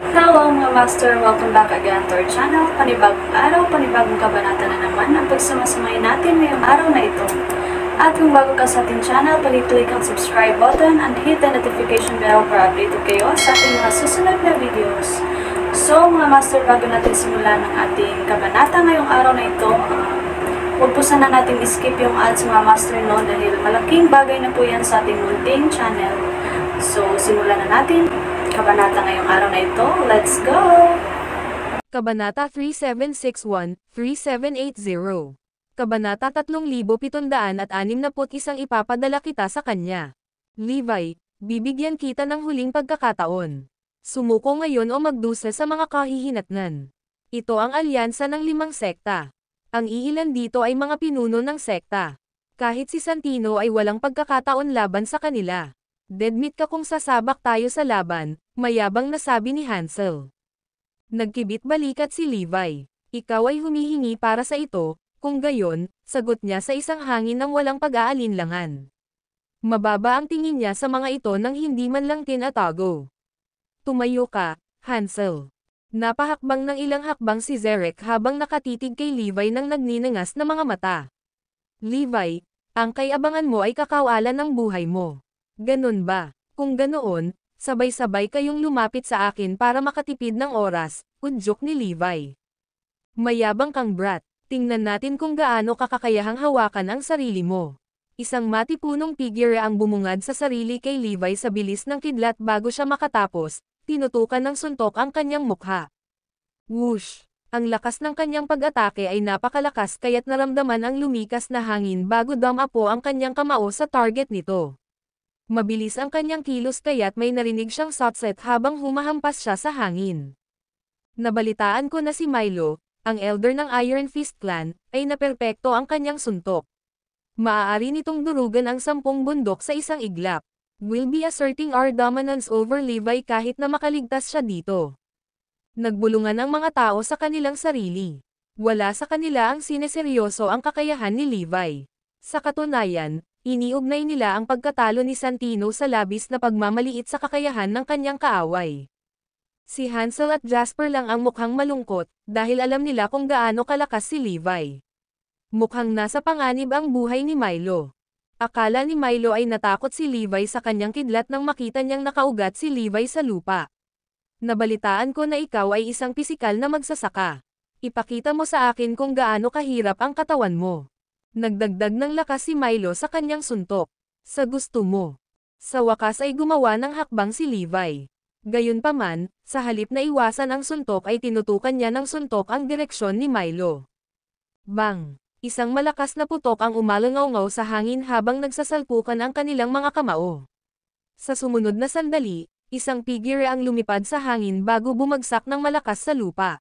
Hello mga master! Welcome back again to our channel. Panibagong araw, panibagong kabanata na naman ang pagsumasamayin natin ngayong araw na ito. At kung bago ka sa ating channel, pag-click ang subscribe button and hit the notification bell para updated kayo sa ating mga susunod na videos. So mga master, bago natin simulan ang ating kabanata ngayong araw na ito, huwag po sana natin skip yung ads mga master, no, dahil malaking bagay na po yan sa ating munting channel. So simulan na natin kabanata ngayong araw na ito. Let's go! Kabanata 3761-3780. Kabanata 3761 ipapadala kita sa kanya. Levi, bibigyan kita ng huling pagkakataon. Sumuko ngayon o magdusa sa mga kahihinatnan. Ito ang alyansa ng 5 sekta. Ang iilan dito ay mga pinuno ng sekta. Kahit si Santino ay walang pagkakataon laban sa kanila. Deadmeat ka kung sasabak tayo sa laban, mayabang nasabi ni Hansel. Nagkibit balikat si Levi. Ikaw ay humihingi para sa ito, kung gayon, sagot niya sa isang hangin ng walang pag-aalinlangan. Mababa ang tingin niya sa mga ito nang hindi man lang tinatago. Tumayo ka, Hansel. Napahakbang ng ilang hakbang si Zerek habang nakatitig kay Levi ng nagninangas na mga mata. Levi, ang kay-abangan mo ay kakawalan ng buhay mo. Ganon ba? Kung ganoon, sabay-sabay kayong lumapit sa akin para makatipid ng oras, udyok ni Levi. Mayabang kang brat, tingnan natin kung gaano kakakayahang hawakan ang sarili mo. Isang matipunong figure ang bumungad sa sarili kay Levi sa bilis ng kidlat bago siya makatapos, tinutukan ng suntok ang kanyang mukha. Whoosh! Ang lakas ng kanyang pag-atake ay napakalakas kaya't naramdaman ang lumikas na hangin bago dumapo ang kanyang kamao sa target nito. Mabilis ang kanyang kilos kaya't may narinig siyang shotset habang humahampas siya sa hangin. Nabalitaan ko na si Milo, ang elder ng Iron Fist clan, ay naperpekto ang kanyang suntok. Maaari nitong durugan ang 10 bundok sa isang iglap. We'll be asserting our dominance over Levi kahit na makaligtas siya dito. Nagbulungan ang mga tao sa kanilang sarili. Wala sa kanila ang sineseryoso ang kakayahan ni Levi. Sa katunayan, iniugnay nila ang pagkatalo ni Santino sa labis na pagmamaliit sa kakayahan ng kanyang kaaway. Si Hansel at Jasper lang ang mukhang malungkot, dahil alam nila kung gaano kalakas si Levi. Mukhang nasa panganib ang buhay ni Milo. Akala ni Milo ay natakot si Levi sa kanyang kidlat nang makita niyang nakaugat si Levi sa lupa. Nabalitaan ko na ikaw ay isang pisikal na magsasaka. Ipakita mo sa akin kung gaano kahirap ang katawan mo. Nagdagdag ng lakas si Milo sa kanyang suntok. Sa gusto mo. Sa wakas ay gumawa ng hakbang si Levi. Gayunpaman, sa halip na iwasan ang suntok ay tinutukan niya ng suntok ang direksyon ni Milo. Bang! Isang malakas na putok ang umalangaw-ngaw sa hangin habang nagsasalpukan ang kanilang mga kamao. Sa sumunod na sandali, isang figure ang lumipad sa hangin bago bumagsak ng malakas sa lupa.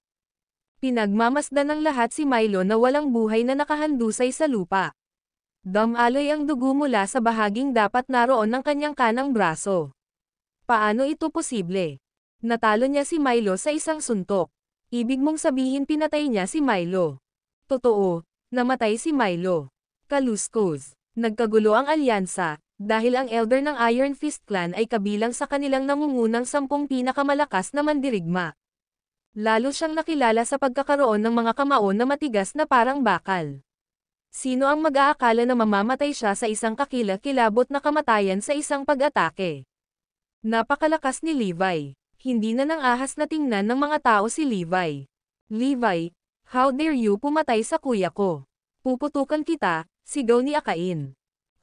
Pinagmamasdan ng lahat si Milo na walang buhay na nakahandusay sa lupa. Dumaloy ang dugo mula sa bahaging dapat naroon ng kanyang kanang braso. Paano ito posible? Natalo niya si Milo sa isang suntok. Ibig mong sabihin pinatay niya si Milo. Totoo, namatay si Milo. Kaluskos. Nagkagulo ang alyansa, dahil ang elder ng Iron Fist clan ay kabilang sa kanilang nangungunang 10 pinakamalakas na mandirigma. Lalo siyang nakilala sa pagkakaroon ng mga kamao na matigas na parang bakal. Sino ang mag-aakala na mamamatay siya sa isang kakilakilabot na kamatayan sa isang pag-atake? Napakalakas ni Levi. Hindi na nang ahas na tingnan ng mga tao si Levi. Levi, how dare you pumatay sa kuya ko? Puputukan kita, sigaw ni Akain.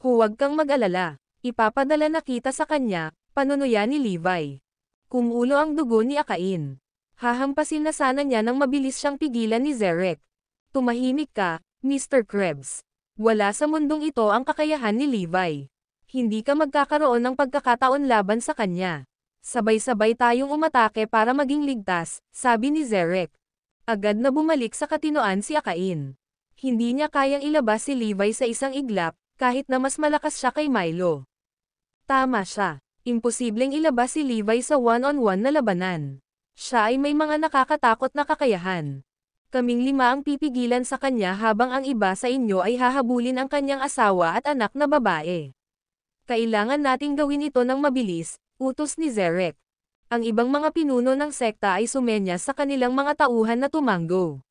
Huwag kang mag-alala. Ipapadala na kita sa kanya, panunuya ni Levi. Kumulo ang dugo ni Akain. Hahampasin na sana niya nang mabilis siyang pigilan ni Zerek. Tumahimik ka, Mr. Krebs. Wala sa mundong ito ang kakayahan ni Levi. Hindi ka magkakaroon ng pagkakataon laban sa kanya. Sabay-sabay tayong umatake para maging ligtas, sabi ni Zerek. Agad na bumalik sa katinoan si Akain. Hindi niya kayang ilabas si Levi sa isang iglap, kahit na mas malakas siya kay Milo. Tama siya. Imposibleng ilabas si Levi sa one-on-one na labanan. Siya ay may mga nakakatakot na kakayahan. Kaming 5 ang pipigilan sa kanya habang ang iba sa inyo ay hahabulin ang kanyang asawa at anak na babae. Kailangan nating gawin ito ng mabilis, utos ni Zerek. Ang ibang mga pinuno ng sekta ay sumenyas sa kanilang mga tauhan na tumanggo.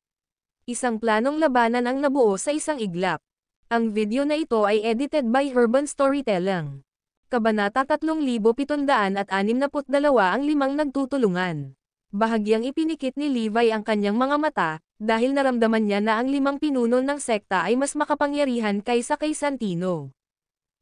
Isang planong labanan ang nabuo sa isang iglap. Ang video na ito ay edited by Urban Storytelling. Kabanata 3762 ang 5 nagtutulungan. Bahagyang ipinikit ni Levi ang kanyang mga mata, dahil naramdaman niya na ang 5 pinuno ng sekta ay mas makapangyarihan kaysa kay Santino.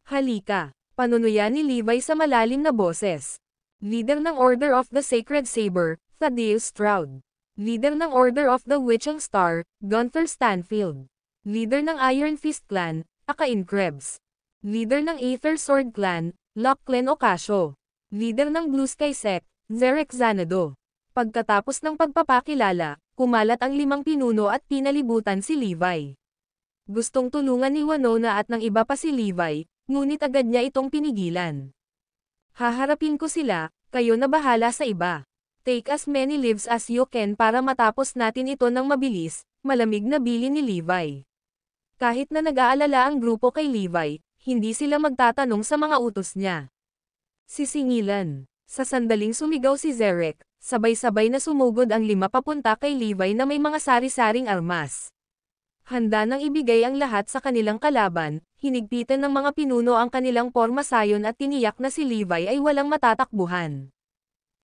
Halika, panunuyan ni Levi sa malalim na boses. Leader ng Order of the Sacred Saber, Thaddeus Stroud. Leader ng Order of the Witching Star, Gunther Stanfield. Leader ng Iron Fist Clan, Akain Krebs. Leader ng Aether Sword Clan, Lachlan Ocasio. Leader ng Blue Sky Sect, Zerek Zanado. Pagkatapos ng pagpapakilala, kumalat ang 5 pinuno at pinalibutan si Levi. Gustong tulungan ni Winona at ng iba pa si Levi, ngunit agad niya itong pinigilan. Haharapin ko sila, kayo na bahala sa iba. Take as many lives as you can para matapos natin ito ng mabilis, malamig na bilin ni Levi. Kahit na nag-aalala ang grupo kay Levi, hindi sila magtatanong sa mga utos niya. Sisingilan. Sa sandaling sumigaw si Zerek, sabay-sabay na sumugod ang 5 papunta kay Levi na may mga sari-saring armas. Handa nang ibigay ang lahat sa kanilang kalaban, hinigpitan ng mga pinuno ang kanilang pormasayon at tiniyak na si Levi ay walang matatakbuhan.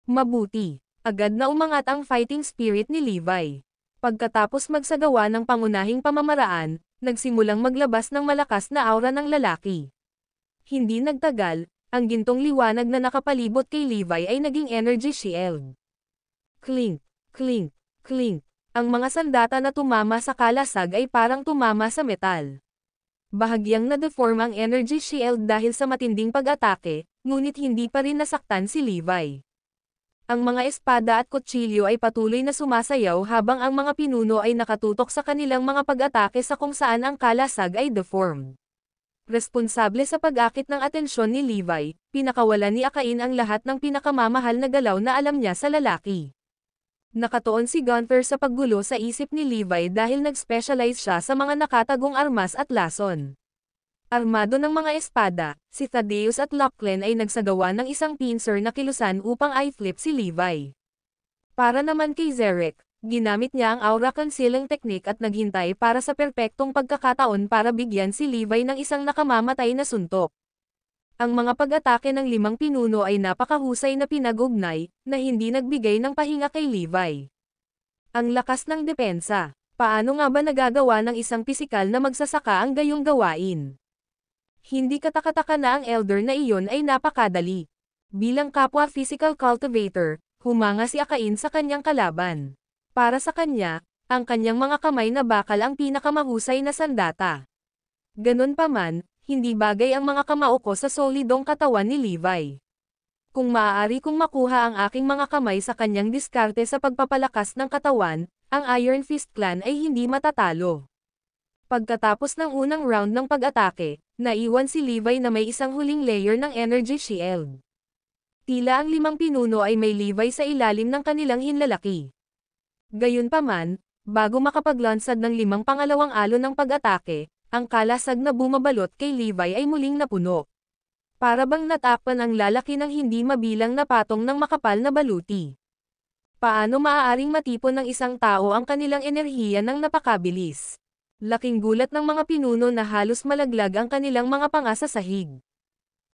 Mabuti. Agad na umangat ang fighting spirit ni Levi. Pagkatapos magsagawa ng pangunahing pamamaraan, nagsimulang maglabas ng malakas na aura ng lalaki. Hindi nagtagal, ang gintong liwanag na nakapalibot kay Levi ay naging energy shield. Clink, clink, clink. Ang mga sandata na tumama sa kalasag ay parang tumama sa metal. Bahagyang na-deform ang energy shield dahil sa matinding pag-atake, ngunit hindi pa rin nasaktan si Levi. Ang mga espada at kutsilyo ay patuloy na sumasayaw habang ang mga pinuno ay nakatutok sa kanilang mga pag-atake sa kung saan ang kalasag ay deformed. Responsable sa pag-akit ng atensyon ni Levi, pinakawalan ni Akain ang lahat ng pinakamamahal na galaw na alam niya sa lalaki. Nakatuon si Gunther sa paggulo sa isip ni Levi dahil nag-specialize siya sa mga nakatagong armas at lason. Armado ng mga espada, si Thaddeus at Lachlan ay nagsagawa ng isang pincer na kilusan upang i-flip si Levi. Para naman kay Zerek, ginamit niya ang aura concealing technique at naghintay para sa perpektong pagkakataon para bigyan si Levi ng isang nakamamatay na suntok. Ang mga pag-atake ng 5 pinuno ay napakahusay na pinag-ugnay, na hindi nagbigay ng pahinga kay Levi. Ang lakas ng depensa. Paano nga ba nagagawa ng isang pisikal na magsasaka ang gayong gawain? Hindi katakataka na ang elder na iyon ay napakadali. Bilang kapwa physical cultivator, humanga si Akain sa kanyang kalaban. Para sa kanya, ang kanyang mga kamay na bakal ang pinakamahusay na sandata. Ganun pa man, hindi bagay ang mga kamao ko sa solidong katawan ni Levi. Kung maaari kong makuha ang aking mga kamay sa kanyang diskarte sa pagpapalakas ng katawan, ang Iron Fist Clan ay hindi matatalo. Pagkatapos ng unang round ng pag-atake, naiwan si Levi na may isang huling layer ng energy shield. Tila ang 5 pinuno ay may Levi sa ilalim ng kanilang hinlalaki. Gayunpaman, bago makapaglansad ng 5 pangalawang alon ng pag-atake, ang kalasag na bumabalot kay Levi ay muling napuno. Para bang natakpan ang lalaki ng hindi mabilang na patong ng makapal na baluti. Paano maaaring matipon ng isang tao ang kanilang enerhiya ng napakabilis? Laking gulat ng mga pinuno na halos malaglag ang kanilang mga panga sa sahig.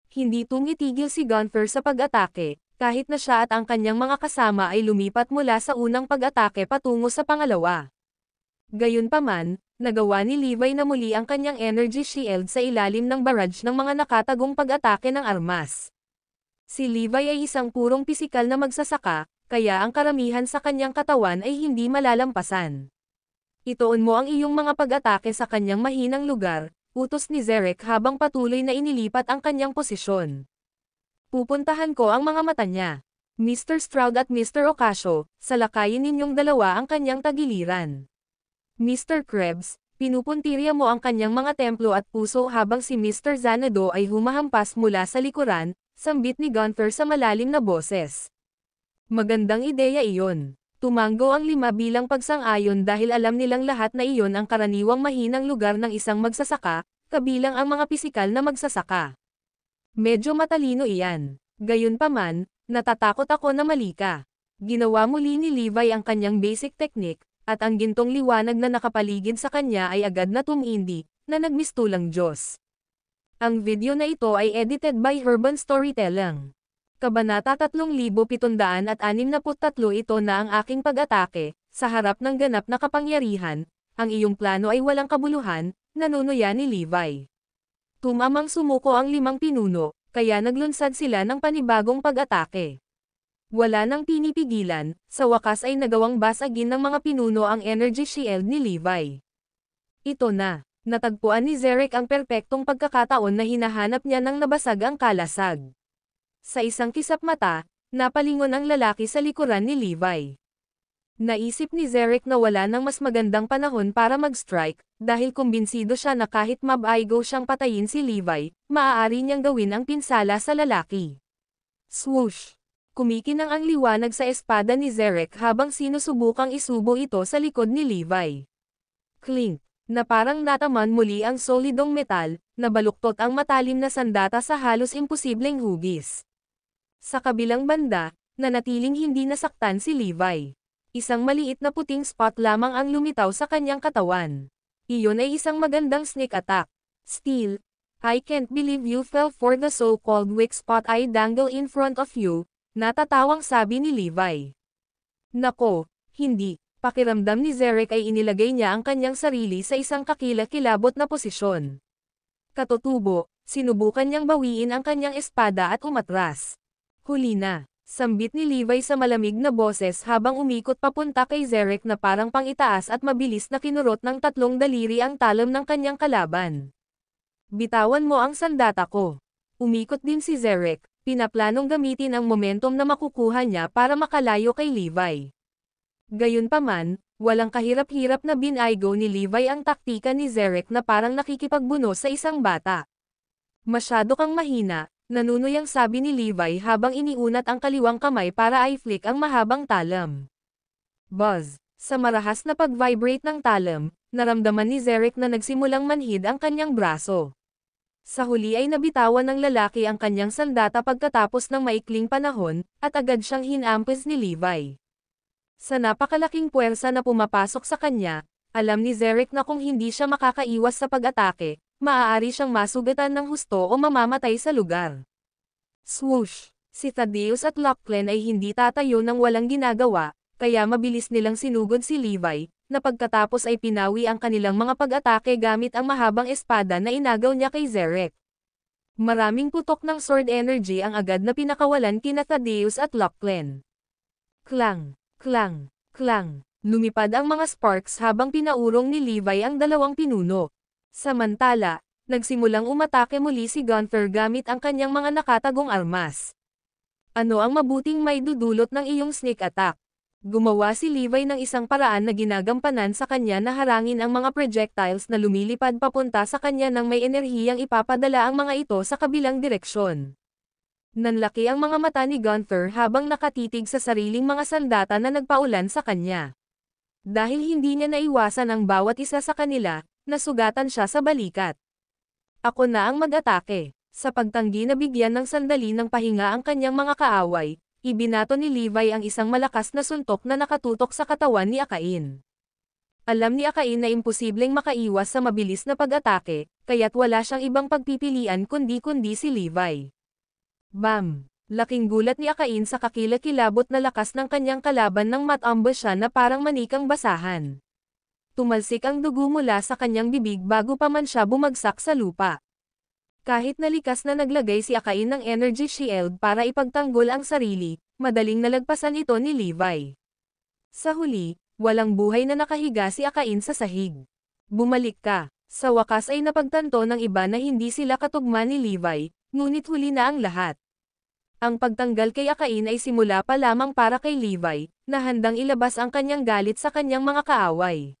Hindi tumitigil si Gunther sa pag-atake, kahit na siya at ang kanyang mga kasama ay lumipat mula sa unang pag-atake patungo sa pangalawa. Gayunpaman, nagawa ni Levi na muli ang kanyang energy shield sa ilalim ng barrage ng mga nakatagong pag-atake ng armas. Si Levi ay isang purong pisikal na magsasaka, kaya ang karamihan sa kanyang katawan ay hindi malalampasan. Ituon mo ang iyong mga pag-atake sa kanyang mahinang lugar, utos ni Zerek habang patuloy na inilipat ang kanyang posisyon. Pupuntahan ko ang mga mata niya. Mr. Stroud at Mr. Ocasio, salakayin ninyong dalawa ang kanyang tagiliran. Mr. Krebs, pinupuntirya mo ang kanyang mga templo at puso habang si Mr. Zanado ay humahampas mula sa likuran, sambit ni Gunther sa malalim na boses. Magandang ideya iyon. Tumanggo ang 5 bilang pagsang-ayon dahil alam nilang lahat na iyon ang karaniwang mahinang lugar ng isang magsasaka, kabilang ang mga pisikal na magsasaka. Medyo matalino iyan. Gayunpaman, natatakot ako na mali ka. Ginawa muli ni Levi ang kanyang basic technique, at ang gintong liwanag na nakapaligid sa kanya ay agad na tumindi, na nagmistulang Diyos. Ang video na ito ay edited by Herban Storytelling. Kabanata 3763 ito na ang aking pag-atake, sa harap ng ganap na kapangyarihan, ang iyong plano ay walang kabuluhan, nanunuya ni Levi. Tumamang sumuko ang 5 pinuno, kaya naglunsad sila ng panibagong pag-atake. Wala nang pinipigilan, sa wakas ay nagawang basagin ng mga pinuno ang energy shield ni Levi. Ito na, natagpuan ni Zerek ang perpektong pagkakataon na hinahanap niya nang nabasag ang kalasag. Sa isang kisap mata, napalingon ang lalaki sa likuran ni Levi. Naisip ni Zerek na wala nang mas magandang panahon para mag-strike, dahil kumbinsido siya na kahit mab-aigo siyang patayin si Levi, maaari niyang gawin ang pinsala sa lalaki. Swoosh! Kumikinang ang liwanag sa espada ni Zerek habang sinusubukang isubo ito sa likod ni Levi. Clink! Na parang nataman muli ang solidong metal, nabaluktot ang matalim na sandata sa halos imposibleng hugis. Sa kabilang banda, nanatiling hindi nasaktan si Levi. Isang maliit na puting spot lamang ang lumitaw sa kanyang katawan. Iyon ay isang magandang sneak attack. Still, I can't believe you fell for the so-called weak spot I dangle in front of you, natatawang sabi ni Levi. Nako, hindi. Pakiramdam ni Zerek ay inilagay niya ang kanyang sarili sa isang kakilakilabot na posisyon. Katutubo, sinubukan niyang bawiin ang kanyang espada at umatras. Huli na, sambit ni Levi sa malamig na boses habang umikot papunta kay Zerek na parang pangitaas at mabilis na kinurot ng 3 daliri ang talam ng kanyang kalaban. Bitawan mo ang sandata ko. Umikot din si Zerek, pinaplanong gamitin ang momentum na makukuha niya para makalayo kay Levi. Gayunpaman, walang kahirap-hirap na binaigo ni Levi ang taktika ni Zerek na parang nakikipagbuno sa isang bata. Masyado kang mahina, nanunuyang sabi ni Levi habang iniunat ang kaliwang kamay para i-flick ang mahabang talam. Buzz! Sa marahas na pag-vibrate ng talam, naramdaman ni Zerek na nagsimulang manhid ang kanyang braso. Sa huli ay nabitawan ng lalaki ang kanyang sandata pagkatapos ng maikling panahon, at agad siyang hinampes ni Levi. Sa napakalaking puwersa na pumapasok sa kanya, alam ni Zerek na kung hindi siya makakaiwas sa pag-atake, maaari siyang masugatan ng husto o mamamatay sa lugar. Swoosh! Si Thaddeus at Lachlan ay hindi tatayo nang walang ginagawa, kaya mabilis nilang sinugod si Levi, na pagkatapos ay pinawi ang kanilang mga pag-atake gamit ang mahabang espada na inagaw niya kay Zerek. Maraming putok ng sword energy ang agad na pinakawalan kina Thaddeus at Lachlan. Klang! Klang! Klang! Lumipad ang mga sparks habang pinaurong ni Levi ang 2 pinuno. Samantala, nagsimulang umatake muli si Gunther gamit ang kanyang mga nakatagong armas. Ano ang mabuting may dudulot ng iyong sneak attack? Gumawa si Levi ng isang paraan na ginagampanan sa kanya na harangin ang mga projectiles na lumilipad papunta sa kanya nang may enerhiyang ipapadala ang mga ito sa kabilang direksyon. Nanlaki ang mga mata ni Gunther habang nakatitig sa sariling mga sandata na nagpaulan sa kanya. Dahil hindi niya naiwasan ang bawat isa sa kanila, nasugatan siya sa balikat. Ako na ang mag-atake. Sa pagtanggi na bigyan ng sandali ng pahinga ang kanyang mga kaaway, ibinato ni Levi ang isang malakas na suntok na nakatutok sa katawan ni Akain. Alam ni Akain na imposibleng makaiwas sa mabilis na pag-atake, kaya't wala siyang ibang pagpipilian kundi si Levi. Bam! Laking gulat ni Akain sa kakilakilabot na lakas ng kanyang kalaban nang matambush siya na parang manikang basahan. Tumalsik ang dugo mula sa kanyang bibig bago pa man siya bumagsak sa lupa. Kahit nalikas na naglagay si Akain ng energy shield para ipagtanggol ang sarili, madaling nalagpasan ito ni Levi. Sa huli, walang buhay na nakahiga si Akain sa sahig. Bumalik ka. Sa wakas ay napagtanto ng iba na hindi sila katugma ni Levi, ngunit huli na ang lahat. Ang pagtanggal kay Akain ay simula pa lamang para kay Levi, na handang ilabas ang kanyang galit sa kanyang mga kaaway.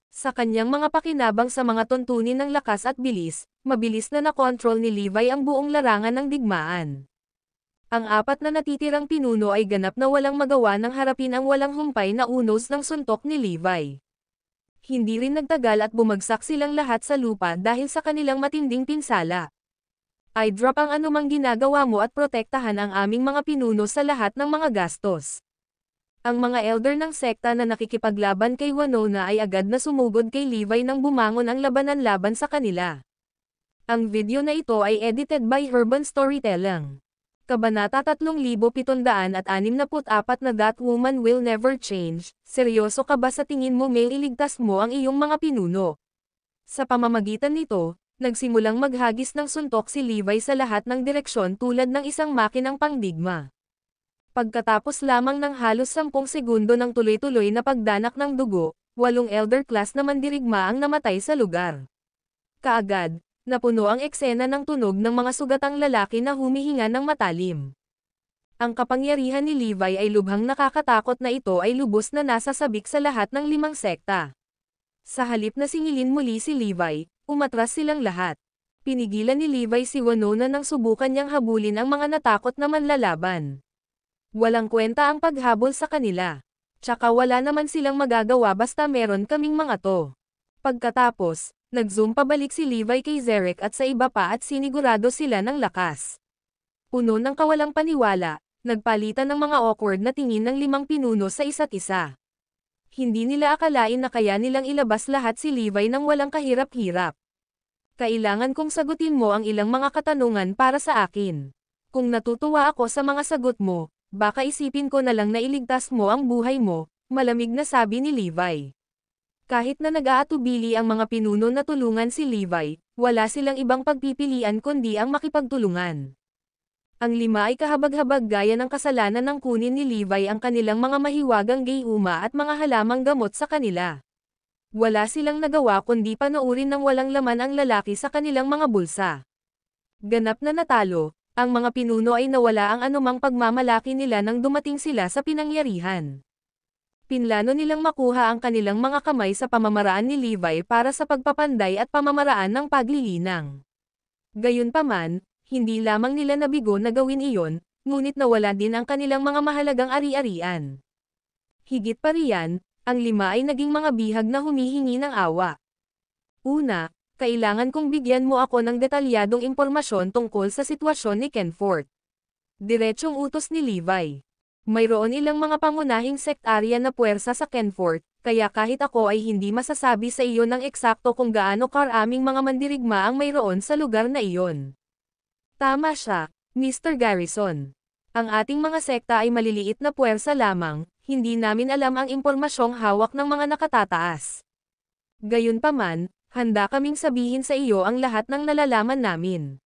Sa kanyang mga pakinabang sa mga tuntunin ng lakas at bilis, mabilis na nakontrol ni Levi ang buong larangan ng digmaan. Ang 4 na natitirang pinuno ay ganap na walang magawa nang harapin ang walang humpay na unos ng suntok ni Levi. Hindi rin nagtagal at bumagsak silang lahat sa lupa dahil sa kanilang matinding pinsala. I-drop ang anumang ginagawa mo at protektahan ang aming mga pinuno sa lahat ng mga gastos. Ang mga elder ng sekta na nakikipaglaban kay Winona ay agad na sumugod kay Levi nang bumangon ang labanan laban sa kanila. Ang video na ito ay edited by Urban Storytelling. Kabanata 3764 na That Woman Will Never Change. Seryoso ka ba sa tingin mo may iligtas mo ang iyong mga pinuno? Sa pamamagitan nito, nagsimulang maghagis ng suntok si Levi sa lahat ng direksyon tulad ng isang makinang pangdigma. Pagkatapos lamang ng halos 10 segundo ng tuloy-tuloy na pagdanak ng dugo, 8 elder class na mandirigma ang namatay sa lugar. Kaagad, napuno ang eksena ng tunog ng mga sugatang lalaki na humihinga ng matalim. Ang kapangyarihan ni Levi ay lubhang nakakatakot na ito ay lubos na nasasabik sa lahat ng 5 sekta. Sa halip na singilin muli si Levi, umatras silang lahat. Pinigilan ni Levi si Winona nang subukan niyang habulin ang mga natakot na manlalaban. Walang kwenta ang paghabol sa kanila. Tsaka wala naman silang magagawa basta meron kaming mga to. Pagkatapos, nag-zoom pabalik si Levi kay Zerek at sa iba pa at sinigurado sila ng lakas. Puno ng kawalang paniwala, nagpalitan ng mga awkward na tingin ng 5 pinuno sa isa't isa. Hindi nila akalain na kaya nilang ilabas lahat si Levi nang walang kahirap-hirap. Kailangan kong sagutin mo ang ilang mga katanungan para sa akin. Kung natutuwa ako sa mga sagot mo, baka isipin ko na lang na iligtas mo ang buhay mo, malamig na sabi ni Levi. Kahit na nag-aatubili ang mga pinuno na tulungan si Levi, wala silang ibang pagpipilian kundi ang makipagtulungan. Ang 5 ay kahabag-habag gaya ng kasalanan ng kunin ni Levi ang kanilang mga mahiwagang gayuma at mga halamang gamot sa kanila. Wala silang nagawa kundi panoorin ng walang laman ang lalaki sa kanilang mga bulsa. Ganap na natalo. Ang mga pinuno ay nawala ang anumang pagmamalaki nila nang dumating sila sa pinangyarihan. Pinlano nilang makuha ang kanilang mga kamay sa pamamaraan ni Levi para sa pagpapanday at pamamaraan ng paglilinang. Gayunpaman, hindi lamang nila nabigo na gawin iyon, ngunit nawala din ang kanilang mga mahalagang ari-arian. Higit pa riyan, ang 5 ay naging mga bihag na humihingi ng awa. Una, kailangan kong bigyan mo ako ng detalyadong impormasyon tungkol sa sitwasyon ni Kenfort. Diretsyong utos ni Levi. Mayroon ilang mga pangunahing sektarya na puwersa sa Kenfort, kaya kahit ako ay hindi masasabi sa iyo ng eksakto kung gaano karaming mga mandirigma ang mayroon sa lugar na iyon. Tama siya, Mr. Garrison. Ang ating mga sekta ay maliliit na puwersa lamang, hindi namin alam ang impormasyong hawak ng mga nakatataas. Gayunpaman, handa kaming sabihin sa iyo ang lahat ng nalalaman namin.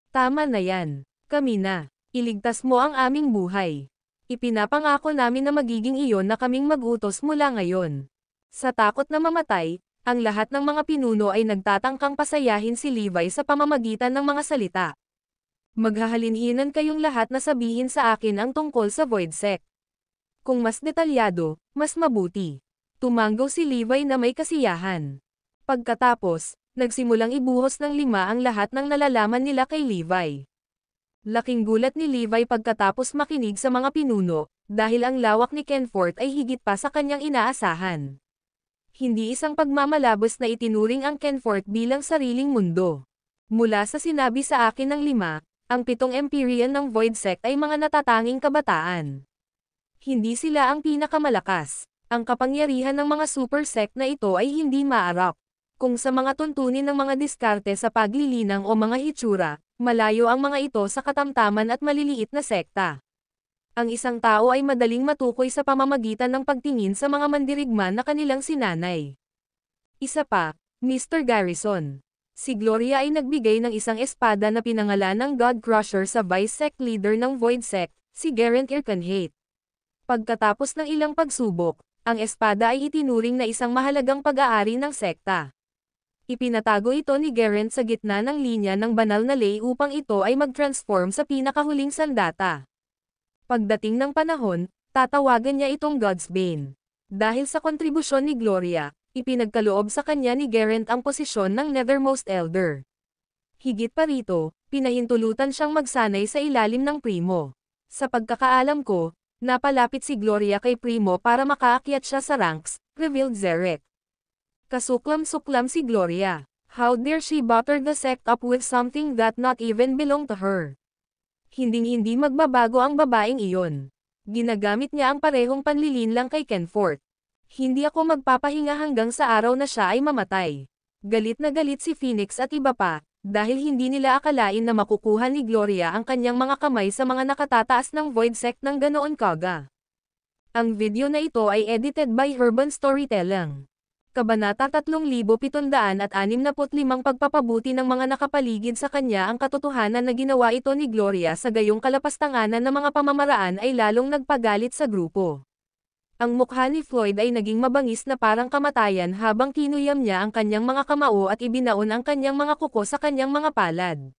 Tama na yan. Kami na. Iligtas mo ang aming buhay. Ipinapangako namin na magiging iyon na kaming mag-utos mula ngayon. Sa takot na mamatay, ang lahat ng mga pinuno ay nagtatangkang pasayahin si Levi sa pamamagitan ng mga salita. Maghahalinhinan kayong lahat na sabihin sa akin ang tungkol sa Void Sect. Kung mas detalyado, mas mabuti. Tumanggaw si Levi na may kasiyahan. Pagkatapos, nagsimulang ibuhos ng 5 ang lahat ng nalalaman nila kay Levi. Laking gulat ni Levi pagkatapos makinig sa mga pinuno, dahil ang lawak ni Kenfort ay higit pa sa kanyang inaasahan. Hindi isang pagmamalabos na itinuring ang Kenfort bilang sariling mundo. Mula sa sinabi sa akin ng 5, ang 7 Empyrean ng Void Sect ay mga natatanging kabataan. Hindi sila ang pinakamalakas. Ang kapangyarihan ng mga super sect na ito ay hindi maarap. Kung sa mga tuntunin ng mga diskarte sa paglilinang o mga hitsura, malayo ang mga ito sa katamtaman at maliliit na sekta. Ang isang tao ay madaling matukoy sa pamamagitan ng pagtingin sa mga mandirigma na kanilang sinanay. Isa pa, Mr. Garrison. Si Gloria ay nagbigay ng isang espada na pinangalan ng God Crusher sa Vice Sect Leader ng Void Sect, si Geraint Irkenhate. Pagkatapos ng ilang pagsubok, ang espada ay itinuring na isang mahalagang pag-aari ng sekta. Ipinatago ito ni Geraint sa gitna ng linya ng banal na ley upang ito ay mag-transform sa pinakahuling sandata. Pagdating ng panahon, tatawagan niya itong God's Bane. Dahil sa kontribusyon ni Gloria, ipinagkaloob sa kanya ni Geraint ang posisyon ng Nethermost Elder. Higit pa rito, pinahintulutan siyang magsanay sa ilalim ng Primo. Sa pagkakaalam ko, napalapit si Gloria kay Primo para makaakyat siya sa ranks, revealed Zerek. Kasuklam-suklam si Gloria. How dare she butter the sect up with something that not even belong to her? Hinding-hindi magbabago ang babaeng iyon. Ginagamit niya ang parehong panlilinlang kay Kenfort. Hindi ako magpapahinga hanggang sa araw na siya ay mamatay. Galit na galit si Phoenix at iba pa, dahil hindi nila akalain na makukuha ni Gloria ang kanyang mga kamay sa mga nakatataas ng Void Sect ng Ganoon Kaga. Ang video na ito ay edited by Herban Storytelling. Kabanata 3765 Pagpapabuti ng mga nakapaligid sa kanya. Ang katotohanan na ginawa ito ni Gloria sa gayong kalapastanganan ng mga pamamaraan ay lalong nagpagalit sa grupo. Ang mukha ni Floyd ay naging mabangis na parang kamatayan habang kinuyam niya ang kanyang mga kamao at ibinaon ang kanyang mga kuko sa kanyang mga palad.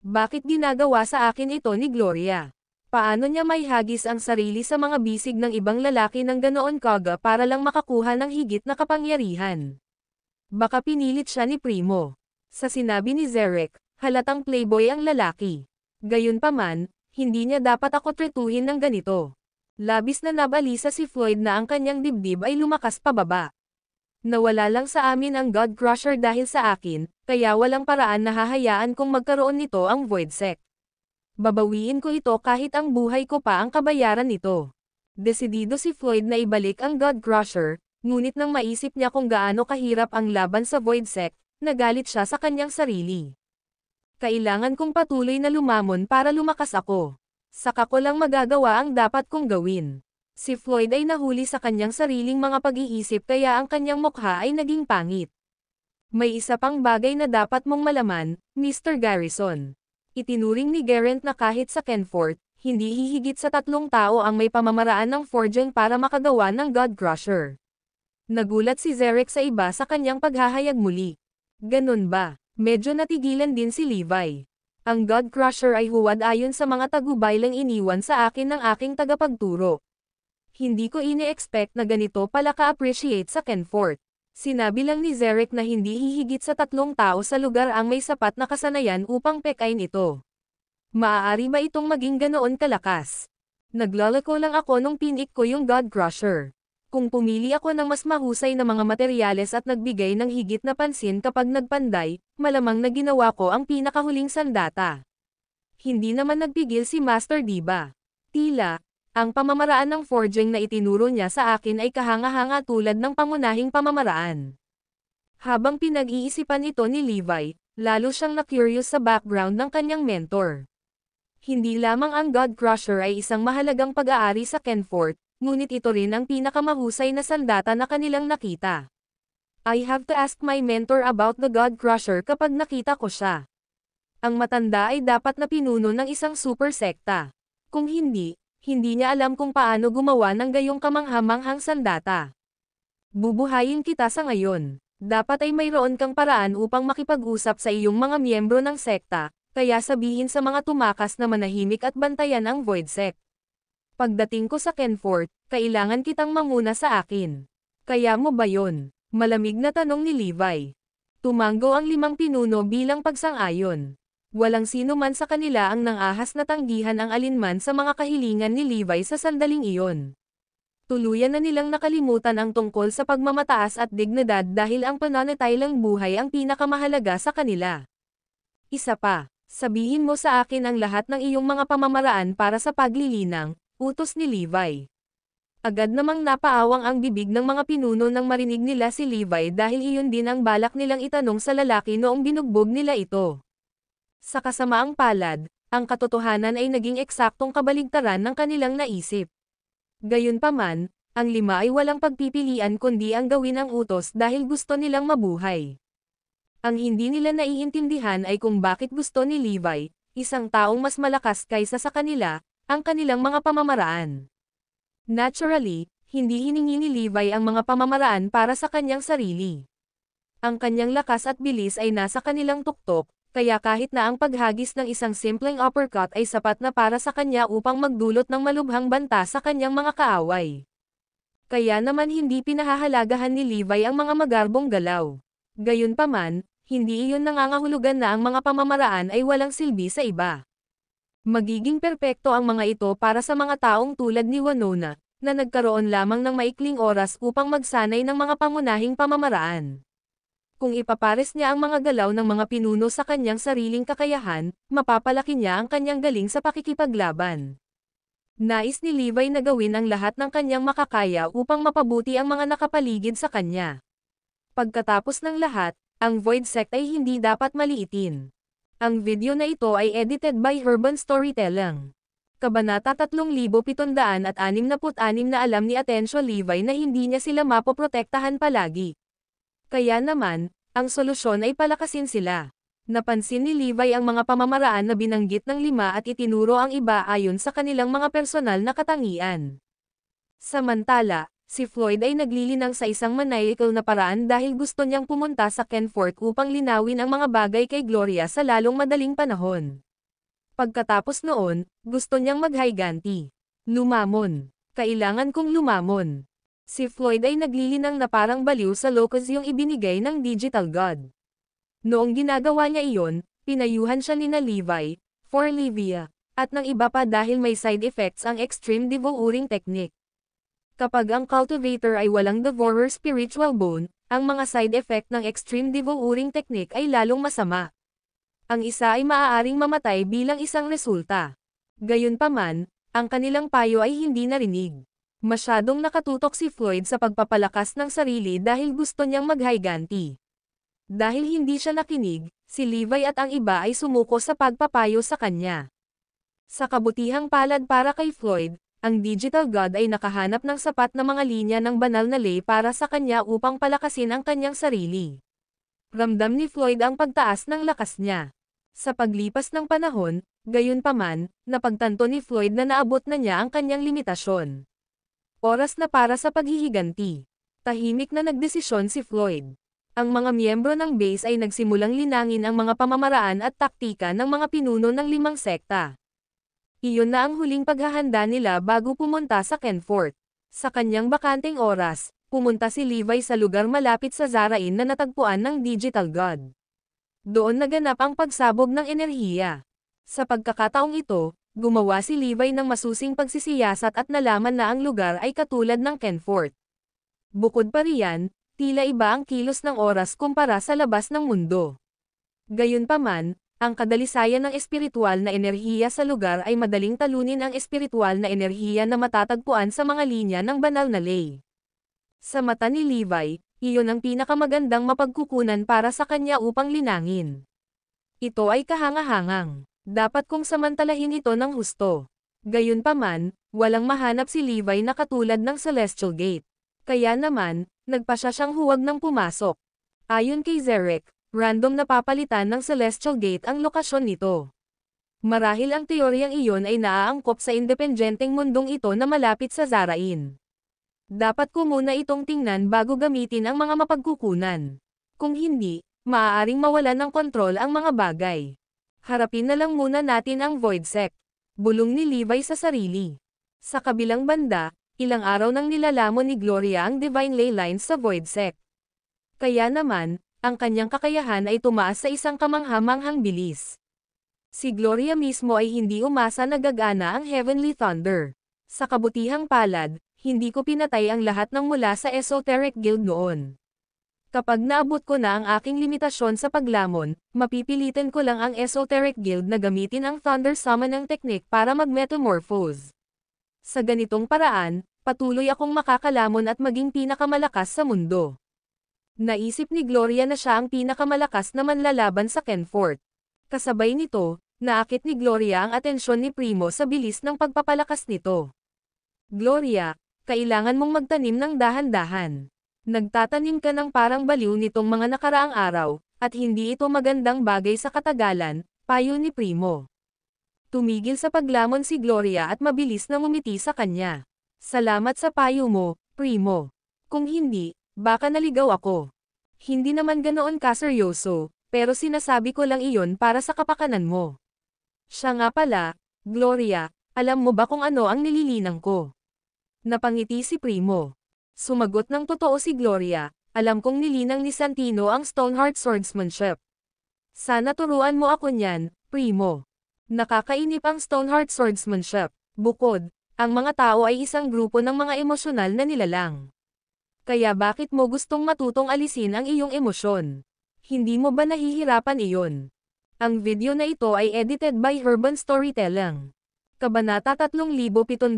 Bakit ginagawa sa akin ito ni Gloria? Paano niya may hagis ang sarili sa mga bisig ng ibang lalaki ng Ganoon Kaga para lang makakuha ng higit na kapangyarihan? Baka pinilit siya ni Primo. Sa sinabi ni Zerek, halatang playboy ang lalaki. Gayunpaman, hindi niya dapat ako tretuhin ng ganito. Labis na nabalisa si Floyd na ang kanyang dibdib ay lumakas pababa. Nawala lang sa amin ang God Crusher dahil sa akin, kaya walang paraan na hahayaan kung magkaroon nito ang Void Sect. Babawiin ko ito kahit ang buhay ko pa ang kabayaran nito. Desidido si Floyd na ibalik ang God Crusher, ngunit nang maisip niya kung gaano kahirap ang laban sa Void Sect, nagalit siya sa kanyang sarili. Kailangan kong patuloy na lumamon para lumakas ako. Saka ko lang magagawa ang dapat kong gawin. Si Floyd ay nahuli sa kanyang sariling mga pag-iisip kaya ang kanyang mukha ay naging pangit. May isa pang bagay na dapat mong malaman, Mr. Garrison. Itinuring ni Geraint na kahit sa Kenfort, hindi hihigit sa 3 tao ang may pamamaraan ng forging para makagawa ng God Crusher. Nagulat si Zerek sa iba sa kanyang paghahayag muli. Ganun ba? Medyo natigilan din si Levi. Ang God Crusher ay huwad ayon sa mga tagubaylang iniwan sa akin ng aking tagapagturo. Hindi ko ini-expect na ganito pala ka-appreciate sa Kenfort. Sinabi lang ni Zerek na hindi hihigit sa 3 tao sa lugar ang may sapat na kasanayan upang pekain ito. Maaari ba itong maging ganoon kalakas? Naglalako lang ako nung pinik ko yung God Crusher. Kung pumili ako ng mas mahusay na mga materyales at nagbigay ng higit na pansin kapag nagpanday, malamang na ginawa ko ang pinakahuling sandata. Hindi naman nagpigil si Master Diba. Tila, ang pamamaraan ng forging na itinuro niya sa akin ay kahanga-hanga tulad ng pangunahing pamamaraan. Habang pinag-iisipan ito ni Levi, lalo siyang na-curious sa background ng kanyang mentor. Hindi lamang ang God Crusher ay isang mahalagang pag-aari sa Kenfort, ngunit ito rin ang pinakamahusay na sandata na kanilang nakita. I have to ask my mentor about the God Crusher kapag nakita ko siya. Ang matanda ay dapat na pinuno ng isang super sekta. Kung hindi niya alam kung paano gumawa ng gayong kamanghamanghang sandata. Bubuhayin kita sa ngayon. Dapat ay mayroon kang paraan upang makipag-usap sa iyong mga miyembro ng sekta, kaya sabihin sa mga tumakas na manahimik at bantayan ang Void Sect. Pagdating ko sa Kenfort, kailangan kitang manguna sa akin. Kaya mo ba yon? Malamig na tanong ni Levi. Tumango ang 5 pinuno bilang pagsang-ayon. Walang sino man sa kanila ang nangahas na tanggihan ang alinman sa mga kahilingan ni Levi sa sandaling iyon. Tuluyan na nilang nakalimutan ang tungkol sa pagmamataas at dignidad dahil ang pananatilang buhay ang pinakamahalaga sa kanila. Isa pa, sabihin mo sa akin ang lahat ng iyong mga pamamaraan para sa paglilinang, utos ni Levi. Agad namang napaawang ang bibig ng mga pinuno nang marinig nila si Levi dahil iyon din ang balak nilang itanong sa lalaki noong binugbog nila ito. Sa kasamaang palad, ang katotohanan ay naging eksaktong kabaligtaran ng kanilang naisip. Gayunpaman, ang 5 ay walang pagpipilian kundi ang gawin ang utos dahil gusto nilang mabuhay. Ang hindi nila naiintindihan ay kung bakit gusto ni Levi, isang taong mas malakas kaysa sa kanila, ang kanilang mga pamamaraan. Naturally, hindi hiningi ni Levi ang mga pamamaraan para sa kanyang sarili. Ang kanyang lakas at bilis ay nasa kanilang tuktok, kaya kahit na ang paghagis ng isang simpleng uppercut ay sapat na para sa kanya upang magdulot ng malubhang banta sa kanyang mga kaaway. Kaya naman hindi pinahahalagahan ni Levi ang mga magarbong galaw. Gayunpaman, hindi iyon nangangahulugan na ang mga pamamaraan ay walang silbi sa iba. Magiging perpekto ang mga ito para sa mga taong tulad ni Winona, na nagkaroon lamang ng maikling oras upang magsanay ng mga pangunahing pamamaraan. Kung ipapares niya ang mga galaw ng mga pinuno sa kanyang sariling kakayahan, mapapalaki niya ang kanyang galing sa pakikipaglaban. Nais ni Levi na gawin ang lahat ng kanyang makakaya upang mapabuti ang mga nakapaligid sa kanya. Pagkatapos ng lahat, ang Void Sect ay hindi dapat maliitin. Ang video na ito ay edited by Urban Storytelling. Kabanata 3766 na alam ni Atencio Levi na hindi niya sila mapoprotektahan palagi. Kaya naman, ang solusyon ay palakasin sila. Napansin ni Levi ang mga pamamaraan na binanggit ng 5 at itinuro ang iba ayon sa kanilang mga personal na katangian. Samantala, si Floyd ay naglilinang sa isang maniacal na paraan dahil gusto niyang pumunta sa Kenfort upang linawin ang mga bagay kay Gloria sa lalong madaling panahon. Pagkatapos noon, gusto niyang maghiganti. Lumamon. Kailangan kong lumamon. Si Floyd ay naglilinang na parang baliw sa locus yung ibinigay ng Digital God. Noong ginagawa niya iyon, pinayuhan siya ni Levi, for Livia, at ng iba pa dahil may side effects ang extreme devouring technique. Kapag ang cultivator ay walang devourer spiritual bone, ang mga side effect ng extreme devouring technique ay lalong masama. Ang isa ay maaaring mamatay bilang isang resulta. Gayunpaman, ang kanilang payo ay hindi narinig. Masyadong nakatutok si Floyd sa pagpapalakas ng sarili dahil gusto niyang maghiganti. Dahil hindi siya nakinig, si Levi at ang iba ay sumuko sa pagpapayo sa kanya. Sa kabutihang palad para kay Floyd, ang Digital God ay nakahanap ng sapat na mga linya ng banal na ley para sa kanya upang palakasin ang kanyang sarili. Ramdam ni Floyd ang pagtaas ng lakas niya. Sa paglipas ng panahon, gayunpaman, napagtanto ni Floyd na naabot na niya ang kanyang limitasyon. Oras na para sa paghihiganti. Tahimik na nagdesisyon si Floyd. Ang mga miyembro ng base ay nagsimulang linangin ang mga pamamaraan at taktika ng mga pinuno ng 5 sekta. Iyon na ang huling paghahanda nila bago pumunta sa Kenfort. Sa kanyang bakanteng oras, pumunta si Levi sa lugar malapit sa Zarain na natagpuan ng Digital God. Doon naganap ang pagsabog ng enerhiya. Sa pagkakataong ito, gumawa si Levi ng masusing pagsisiyasat at nalaman na ang lugar ay katulad ng Kenfort. Bukod pa riyan, tila iba ang kilos ng oras kumpara sa labas ng mundo. Gayunpaman, ang kadalisayan ng espiritual na enerhiya sa lugar ay madaling talunin ang espiritual na enerhiya na matatagpuan sa mga linya ng banal na ley. Sa mata ni Levi, iyon ang pinakamagandang mapagkukunan para sa kanya upang linangin. Ito ay kahangahangang. Dapat kong samantalahin ito ng husto. Gayunpaman, walang mahanap si Levi na katulad ng Celestial Gate. Kaya naman, nagpasya siyang huwag nang pumasok. Ayon kay Zerek, random na papalitan ng Celestial Gate ang lokasyon nito. Marahil ang teoryang iyon ay naaangkop sa independenteng mundong ito na malapit sa Zarain. Dapat ko muna itong tingnan bago gamitin ang mga mapagkukunan. Kung hindi, maaaring mawalan ng kontrol ang mga bagay. Harapin na lang muna natin ang Void Sect. Bulong ni Levi sa sarili. Sa kabilang banda, ilang araw nang nilalamon ni Gloria ang Divine Ley Lines sa Void Sect. Kaya naman, ang kanyang kakayahan ay tumaas sa isang kamanghamanghang bilis. Si Gloria mismo ay hindi umasa na gagana ang Heavenly Thunder. Sa kabutihang palad, hindi ko pinatay ang lahat ng mula sa Esoteric Guild noon. Kapag naabot ko na ang aking limitasyon sa paglamon, mapipilitin ko lang ang Esoteric Guild na gamitin ang Thunder Summoning Technique para mag-metamorphose. Sa ganitong paraan, patuloy akong makakalamon at maging pinakamalakas sa mundo. Naisip ni Gloria na siya ang pinakamalakas na manlalaban sa Kenfort. Kasabay nito, naakit ni Gloria ang atensyon ni Primo sa bilis ng pagpapalakas nito. Gloria, kailangan mong magtanim ng dahan-dahan. Nagtatanim ka ng parang baliw nitong mga nakaraang araw, at hindi ito magandang bagay sa katagalan, payo ni Primo. Tumigil sa paglamon si Gloria at mabilis na ngumiti sa kanya. Salamat sa payo mo, Primo. Kung hindi, baka naligaw ako. Hindi naman ganoon kaseryoso, pero sinasabi ko lang iyon para sa kapakanan mo. Siya nga pala, Gloria, alam mo ba kung ano ang nililinang ko? Napangiti si Primo. Sumagot ng totoo si Gloria, alam kong nilinang ni Santino ang Stoneheart Swordsmanship. Sana turuan mo ako niyan, Primo. Nakakainip ang Stoneheart Swordsmanship. Bukod, ang mga tao ay isang grupo ng mga emosyonal na nilalang. Kaya bakit mo gustong matutong alisin ang iyong emosyon? Hindi mo ba nahihirapan iyon? Ang video na ito ay edited by Urban Storytelling. Kabanata 3767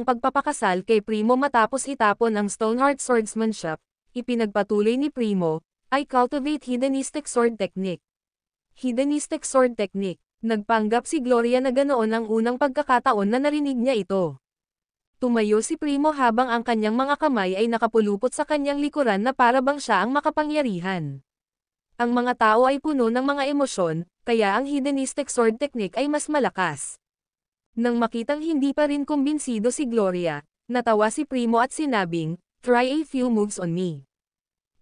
Pagpapakasal kay Primo. Matapos itapon ang Stoneheart Swordsmanship, ipinagpatuloy ni Primo, I cultivate Hedonistic Sword Technique. Hedonistic Sword Technique. Nagpanggap si Gloria na ganoon ang unang pagkakataon na narinig niya ito. Tumayo si Primo habang ang kanyang mga kamay ay nakapulupot sa kanyang likuran na para bang siya ang makapangyarihan. Ang mga tao ay puno ng mga emosyon, kaya ang Hedonistic Sword Technique ay mas malakas. Nang makitang hindi pa rin kumbinsido si Gloria, natawa si Primo at sinabing, try a few moves on me.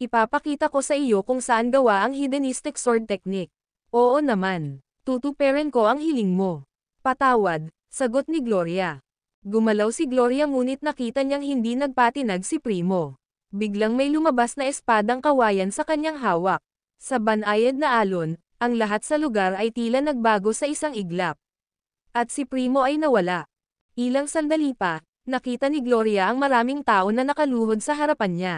Ipapakita ko sa iyo kung saan gawa ang Hedonistic Sword Technique. Oo naman, tutuperin ko ang hiling mo. Patawad, sagot ni Gloria. Gumalaw si Gloria ngunit nakita niyang hindi nagpatinag si Primo. Biglang may lumabas na espadang kawayan sa kanyang hawak. Sa banayad na alon, ang lahat sa lugar ay tila nagbago sa isang iglap. At si Primo ay nawala. Ilang sandali pa, nakita ni Gloria ang maraming tao na nakaluhod sa harapan niya.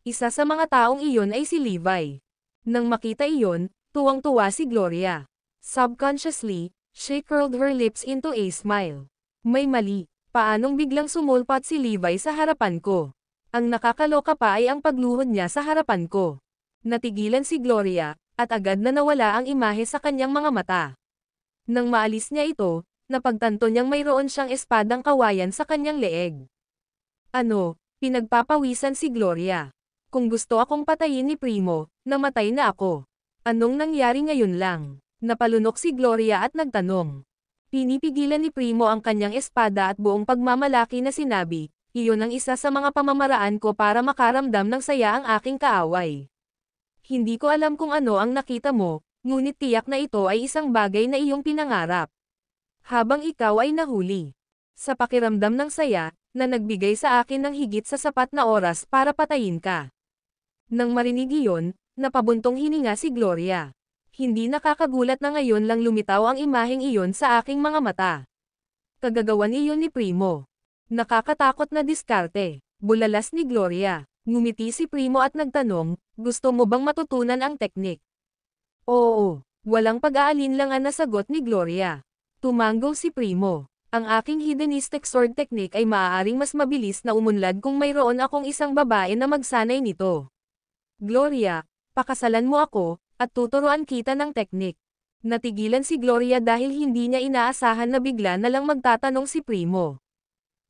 Isa sa mga taong iyon ay si Levi. Nang makita iyon, tuwang-tuwa si Gloria. Subconsciously, she curled her lips into a smile. May mali, paanong biglang sumulpat si Levi sa harapan ko? Ang nakakaloka pa ay ang pagluhod niya sa harapan ko. Natigilan si Gloria, at agad na nawala ang imahe sa kanyang mga mata. Nang maalis niya ito, napagtanto niyang mayroon siyang espadang kawayan sa kanyang leeg. Ano, pinagpapawisan si Gloria. Kung gusto akong patayin ni Primo, namatay na ako. Anong nangyari ngayon lang? Napalunok si Gloria at nagtanong. Pinipigilan ni Primo ang kanyang espada at buong pagmamalaki na sinabi, iyon ang isa sa mga pamamaraan ko para makaramdam ng saya ang aking kaaway. Hindi ko alam kung ano ang nakita mo, ngunit tiyak na ito ay isang bagay na iyong pinangarap. Habang ikaw ay nahuli. Sa pakiramdam ng saya, na nagbigay sa akin ng higit sa sapat na oras para patayin ka. Nang marinig iyon, napabuntong hininga si Gloria. Hindi nakakagulat na ngayon lang lumitaw ang imaheng iyon sa aking mga mata. Kagagawan iyon ni Primo. Nakakatakot na diskarte. Bulalas ni Gloria. Ngumiti si Primo at nagtanong, gusto mo bang matutunan ang teknik? Oo, walang pag-aalinlangan na sagot ni Gloria. Tumango si Primo. Ang aking Hedonistic Sword Technique ay maaaring mas mabilis na umunlad kung mayroon akong isang babae na magsanay nito. Gloria, pakasalan mo ako, at tuturuan kita ng teknik. Natigilan si Gloria dahil hindi niya inaasahan na bigla na lang magtatanong si Primo.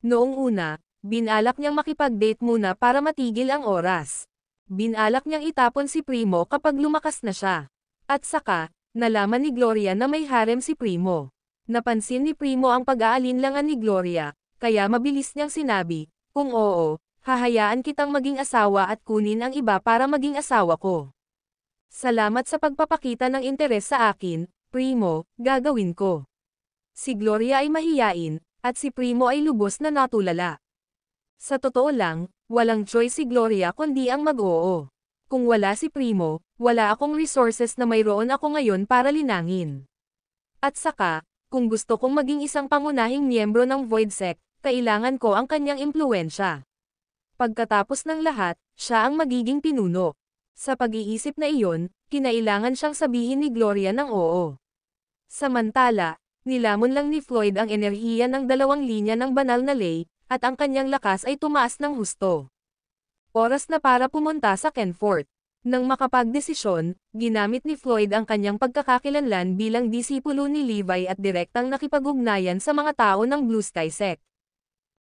Noong una, binalak niyang makipag-date muna para matigil ang oras. Binalak niyang itapon si Primo kapag lumakas na siya. At saka, nalaman ni Gloria na may harem si Primo. Napansin ni Primo ang pag-aalinlangan ni Gloria, kaya mabilis niyang sinabi, kung oo, hahayaan kitang maging asawa at kunin ang iba para maging asawa ko. Salamat sa pagpapakita ng interes sa akin, Primo, gagawin ko. Si Gloria ay mahiyain, at si Primo ay lubos na natulala. Sa totoo lang, walang choice si Gloria kundi ang mag-oo. Kung wala si Primo, wala akong resources na mayroon ako ngayon para linangin. At saka, kung gusto kong maging isang pangunahing miyembro ng Void Sect, kailangan ko ang kanyang impluwensya. Pagkatapos ng lahat, siya ang magiging pinuno. Sa pag-iisip na iyon, kinailangan siyang sabihin ni Gloria ng oo. Samantala, nilamon lang ni Floyd ang enerhiya ng dalawang linya ng banal na ley, at ang kanyang lakas ay tumaas ng husto. Oras na para pumunta sa Kenfort. Nang makapagdesisyon, ginamit ni Floyd ang kanyang pagkakakilanlan bilang disipulo ni Levi at direktang nakipag-ugnayan sa mga tao ng Blue Sky Sect.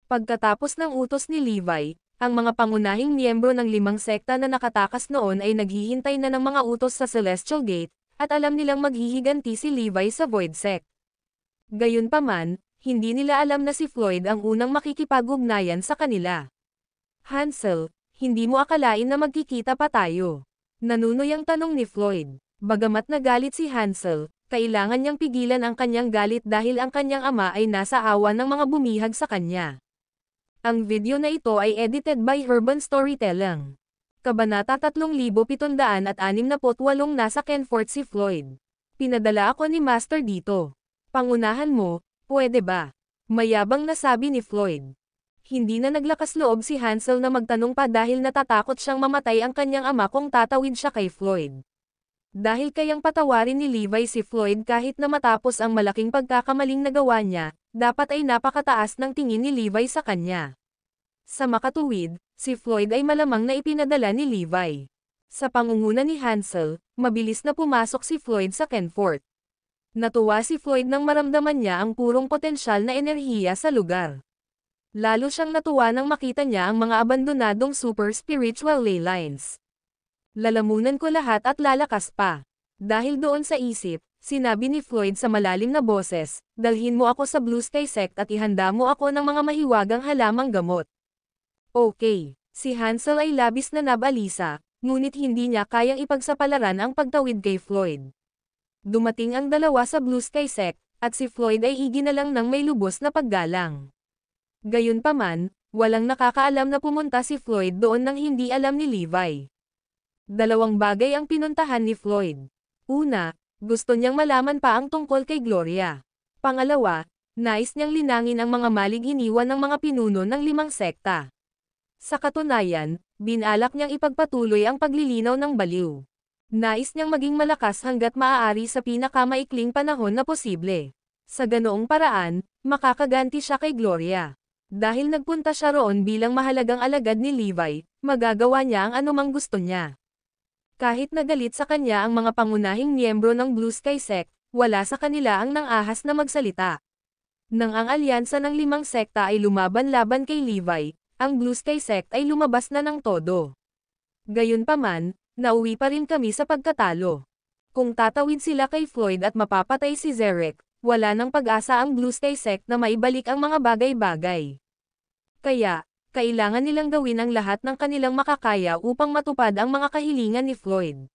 Pagkatapos ng utos ni Levi, ang mga pangunahing miyembro ng 5 sekta na nakatakas noon ay naghihintay na ng mga utos sa Celestial Gate, at alam nilang maghihiganti si Levi sa Void Sect. Gayunpaman, hindi nila alam na si Floyd ang unang makikipag-ugnayan sa kanila. Hansel, hindi mo akalain na magkikita pa tayo? Nanunuyang tanong ni Floyd. Bagamat nagalit si Hansel, kailangan niyang pigilan ang kanyang galit dahil ang kanyang ama ay nasa awa ng mga bumihag sa kanya. Ang video na ito ay edited by Urban Storytelling. Kabanata 3768 Nasa Kenfort si Floyd. Pinadala ako ni Master dito. Pangunahan mo, pwede ba? Mayabang na sabi ni Floyd. Hindi na naglakas loob si Hansel na magtanong pa dahil natatakot siyang mamatay ang kanyang ama kung tatawid siya kay Floyd. Dahil kayang patawarin ni Levi si Floyd kahit na matapos ang malaking pagkakamaling nagawa niya, dapat ay napakataas ng tingin ni Levi sa kanya. Sa makatuwid, si Floyd ay malamang na ipinadala ni Levi. Sa pangunguna ni Hansel, mabilis na pumasok si Floyd sa Kenfort. Natuwa si Floyd nang maramdaman niya ang purong potensyal na enerhiya sa lugar. Lalo siyang natuwa nang makita niya ang mga abandonadong super spiritual ley lines. Lalamunan ko lahat at lalakas pa. Dahil doon sa isip, sinabi ni Floyd sa malalim na boses, dalhin mo ako sa Blue Sky Sect at ihanda mo ako ng mga mahiwagang halamang gamot. Okay, si Hansel ay labis na nabalisa, ngunit hindi niya kayang ipagsapalaran ang pagtawid kay Floyd. Dumating ang dalawa sa Blue Sky Sect, at si Floyd ay iginalang ng may lubos na paggalang. Gayunpaman, walang nakakaalam na pumunta si Floyd doon nang hindi alam ni Levi. Dalawang bagay ang pinuntahan ni Floyd. Una, gusto niyang malaman pa ang tungkol kay Gloria. Pangalawa, nais niyang linangin ang mga maling iniwan ng mga pinuno ng 5 sekta. Sa katunayan, binalak niyang ipagpatuloy ang paglilinaw ng baliw. Nais niyang maging malakas hanggat maaari sa pinakamaikling panahon na posible. Sa ganoong paraan, makakaganti siya kay Gloria. Dahil nagpunta siya roon bilang mahalagang alagad ni Levi, magagawa niya ang anumang gusto niya. Kahit nagalit sa kanya ang mga pangunahing miyembro ng Blue Sky Sect, wala sa kanila ang nang-ahas na magsalita. Nang ang alyansa ng 5 sekta ay lumaban-laban kay Levi, ang Blue Sky Sect ay lumabas na ng todo. Gayunpaman, nauwi pa rin kami sa pagkatalo. Kung tatawid sila kay Floyd at mapapatay si Zerek, wala nang pag-asa ang Blue Sky Sect na maibalik ang mga bagay-bagay. Kaya, kailangan nilang gawin ang lahat ng kanilang makakaya upang matupad ang mga kahilingan ni Floyd.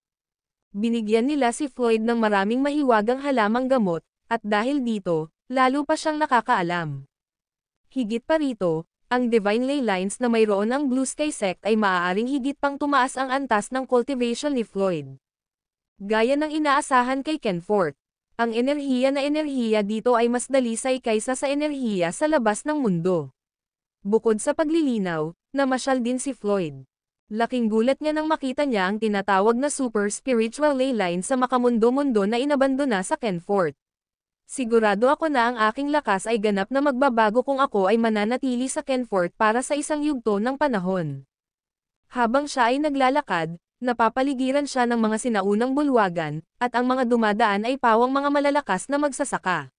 Binigyan nila si Floyd ng maraming mahiwagang halamang gamot, at dahil dito, lalo pa siyang nakakaalam. Higit pa rito, ang Divine Ley Lines na mayroon ang Blue Sky Sect ay maaaring higit pang tumaas ang antas ng cultivation ni Floyd. Gaya ng inaasahan kay Kenfort, ang enerhiya dito ay mas dalisay kaysa sa enerhiya sa labas ng mundo. Bukod sa paglilinaw, namasyal din si Floyd. Laking gulat niya nang makita niya ang tinatawag na super spiritual ley line sa makamundo-mundo na inabandona sa Kenfort. Sigurado ako na ang aking lakas ay ganap na magbabago kung ako ay mananatili sa Kenfort para sa isang yugto ng panahon. Habang siya ay naglalakad, napapaligiran siya ng mga sinaunang bulwagan, at ang mga dumadaan ay pawang mga malalakas na magsasaka.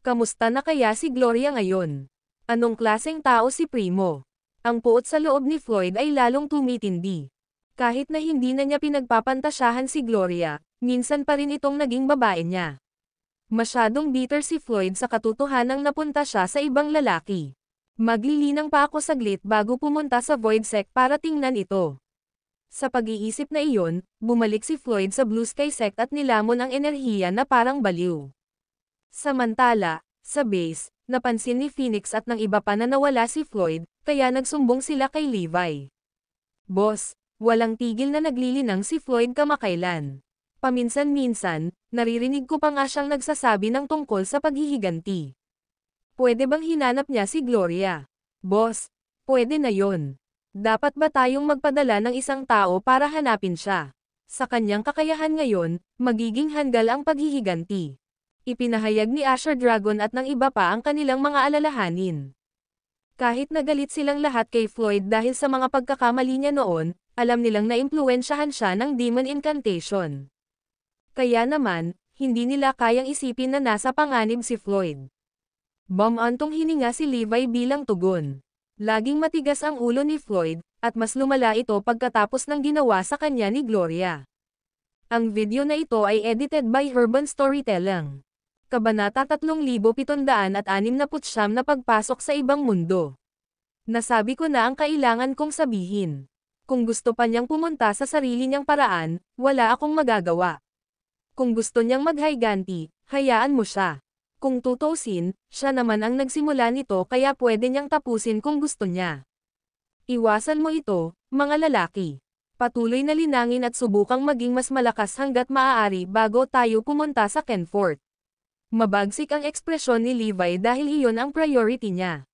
Kamusta na kaya si Gloria ngayon? Anong klaseng tao si Primo? Ang puot sa loob ni Floyd ay lalong tumitindi. Kahit na hindi na niya pinagpapantasyahan si Gloria, minsan pa rin itong naging babae niya. Masyadong bitter si Floyd sa katotohanang napunta siya sa ibang lalaki. Maglilinang pa ako saglit bago pumunta sa Void Sect para tingnan ito. Sa pag-iisip na iyon, bumalik si Floyd sa Blue Sky Sect at nilamon ang enerhiya na parang baliw. Samantala, sa base, napansin ni Phoenix at ng iba pa na nawala si Floyd, kaya nagsumbong sila kay Levi. Boss, walang tigil na naglilinang si Floyd kamakailan. Paminsan-minsan, naririnig ko pa nga siyang nagsasabi ng tungkol sa paghihiganti. Pwede bang hinanap niya si Gloria? Boss, pwede na yon. Dapat ba tayong magpadala ng isang tao para hanapin siya? Sa kanyang kakayahan ngayon, magiging hanggal ang paghihiganti. Ipinahayag ni Asher Dragon at ng iba pa ang kanilang mga alalahanin. Kahit nagalit silang lahat kay Floyd dahil sa mga pagkakamali niya noon, alam nilang naimpluwensyahan siya ng demon incantation. Kaya naman, hindi nila kayang isipin na nasa panganib si Floyd. Bumantong hininga si Levi bilang tugon. Laging matigas ang ulo ni Floyd, at mas lumala ito pagkatapos ng ginawa sa kanya ni Gloria. Ang video na ito ay edited by Urban Storytelling. Kabanata 3769 na pagpasok sa ibang mundo. Nasabi ko na ang kailangan kong sabihin. Kung gusto pa niyang pumunta sa sarili niyang paraan, wala akong magagawa. Kung gusto niyang maghiganti, hayaan mo siya. Kung tutusin, siya naman ang nagsimula nito kaya pwede niyang tapusin kung gusto niya. Iwasan mo ito, mga lalaki. Patuloy na linangin at subukang maging mas malakas hanggat maaari bago tayo pumunta sa Kenfort. Mabagsik ang ekspresyon ni Levi dahil iyon ang priority niya.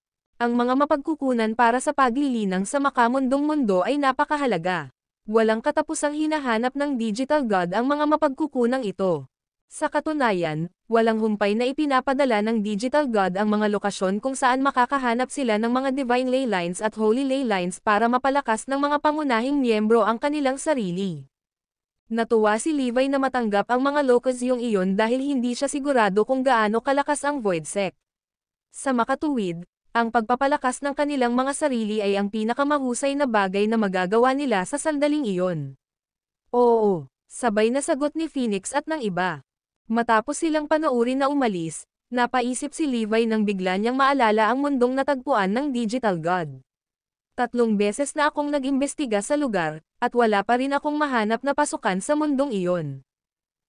Ang mga mapagkukunan para sa paglilinang sa makamundong mundo ay napakahalaga. Walang katapusang hinahanap ng digital god ang mga mapagkukunang ito. Sa katunayan, walang humpay na ipinapadala ng digital god ang mga lokasyon kung saan makakahanap sila ng mga divine ley lines at holy ley lines para mapalakas ng mga pangunahing miyembro ang kanilang sarili. Natuwa si Levi na matanggap ang mga lokasyong iyon dahil hindi siya sigurado kung gaano kalakas ang void sect. Sa makatuwid, ang pagpapalakas ng kanilang mga sarili ay ang pinakamahusay na bagay na magagawa nila sa sandaling iyon. Oo, sabay na sagot ni Phoenix at ng iba. Matapos silang panoorin na umalis, napaisip si Levi nang bigla niyang maalala ang mundong natagpuan ng digital god. 3 beses na akong nag-imbestiga sa lugar, at wala pa rin akong mahanap na pasukan sa mundong iyon.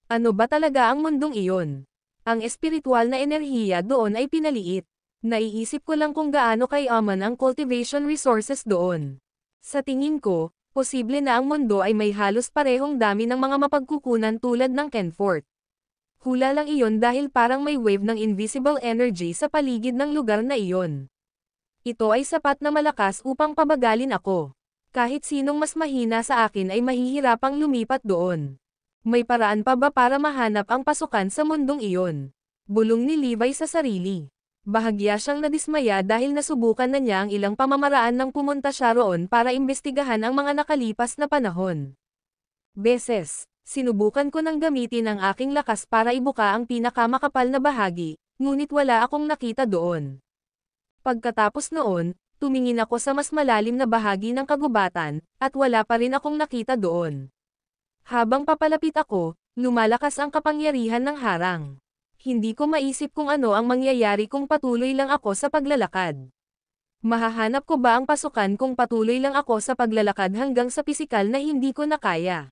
Ano ba talaga ang mundong iyon? Ang espiritual na enerhiya doon ay pinaliit. Naiisip ko lang kung gaano kayaman ang cultivation resources doon. Sa tingin ko, posible na ang mundo ay may halos parehong dami ng mga mapagkukunan tulad ng Kenfort. Hula lang iyon dahil parang may wave ng invisible energy sa paligid ng lugar na iyon. Ito ay sapat na malakas upang pabagalin ako. Kahit sinong mas mahina sa akin ay mahihirapang lumipat doon. May paraan pa ba para mahanap ang pasukan sa mundong iyon? Bulong ni Levi sa sarili. Bahagya siyang nadismaya dahil nasubukan na niya ang ilang pamamaraan nang pumunta siya roon para imbestigahan ang mga nakalipas na panahon. Beses, sinubukan ko nang gamitin ang aking lakas para ibuka ang pinakamakapal na bahagi, ngunit wala akong nakita doon. Pagkatapos noon, tumingin ako sa mas malalim na bahagi ng kagubatan, at wala pa rin akong nakita doon. Habang papalapit ako, lumalakas ang kapangyarihan ng harang. Hindi ko maisip kung ano ang mangyayari kung patuloy lang ako sa paglalakad. Mahahanap ko ba ang pasukan kung patuloy lang ako sa paglalakad hanggang sa pisikal na hindi ko na kaya?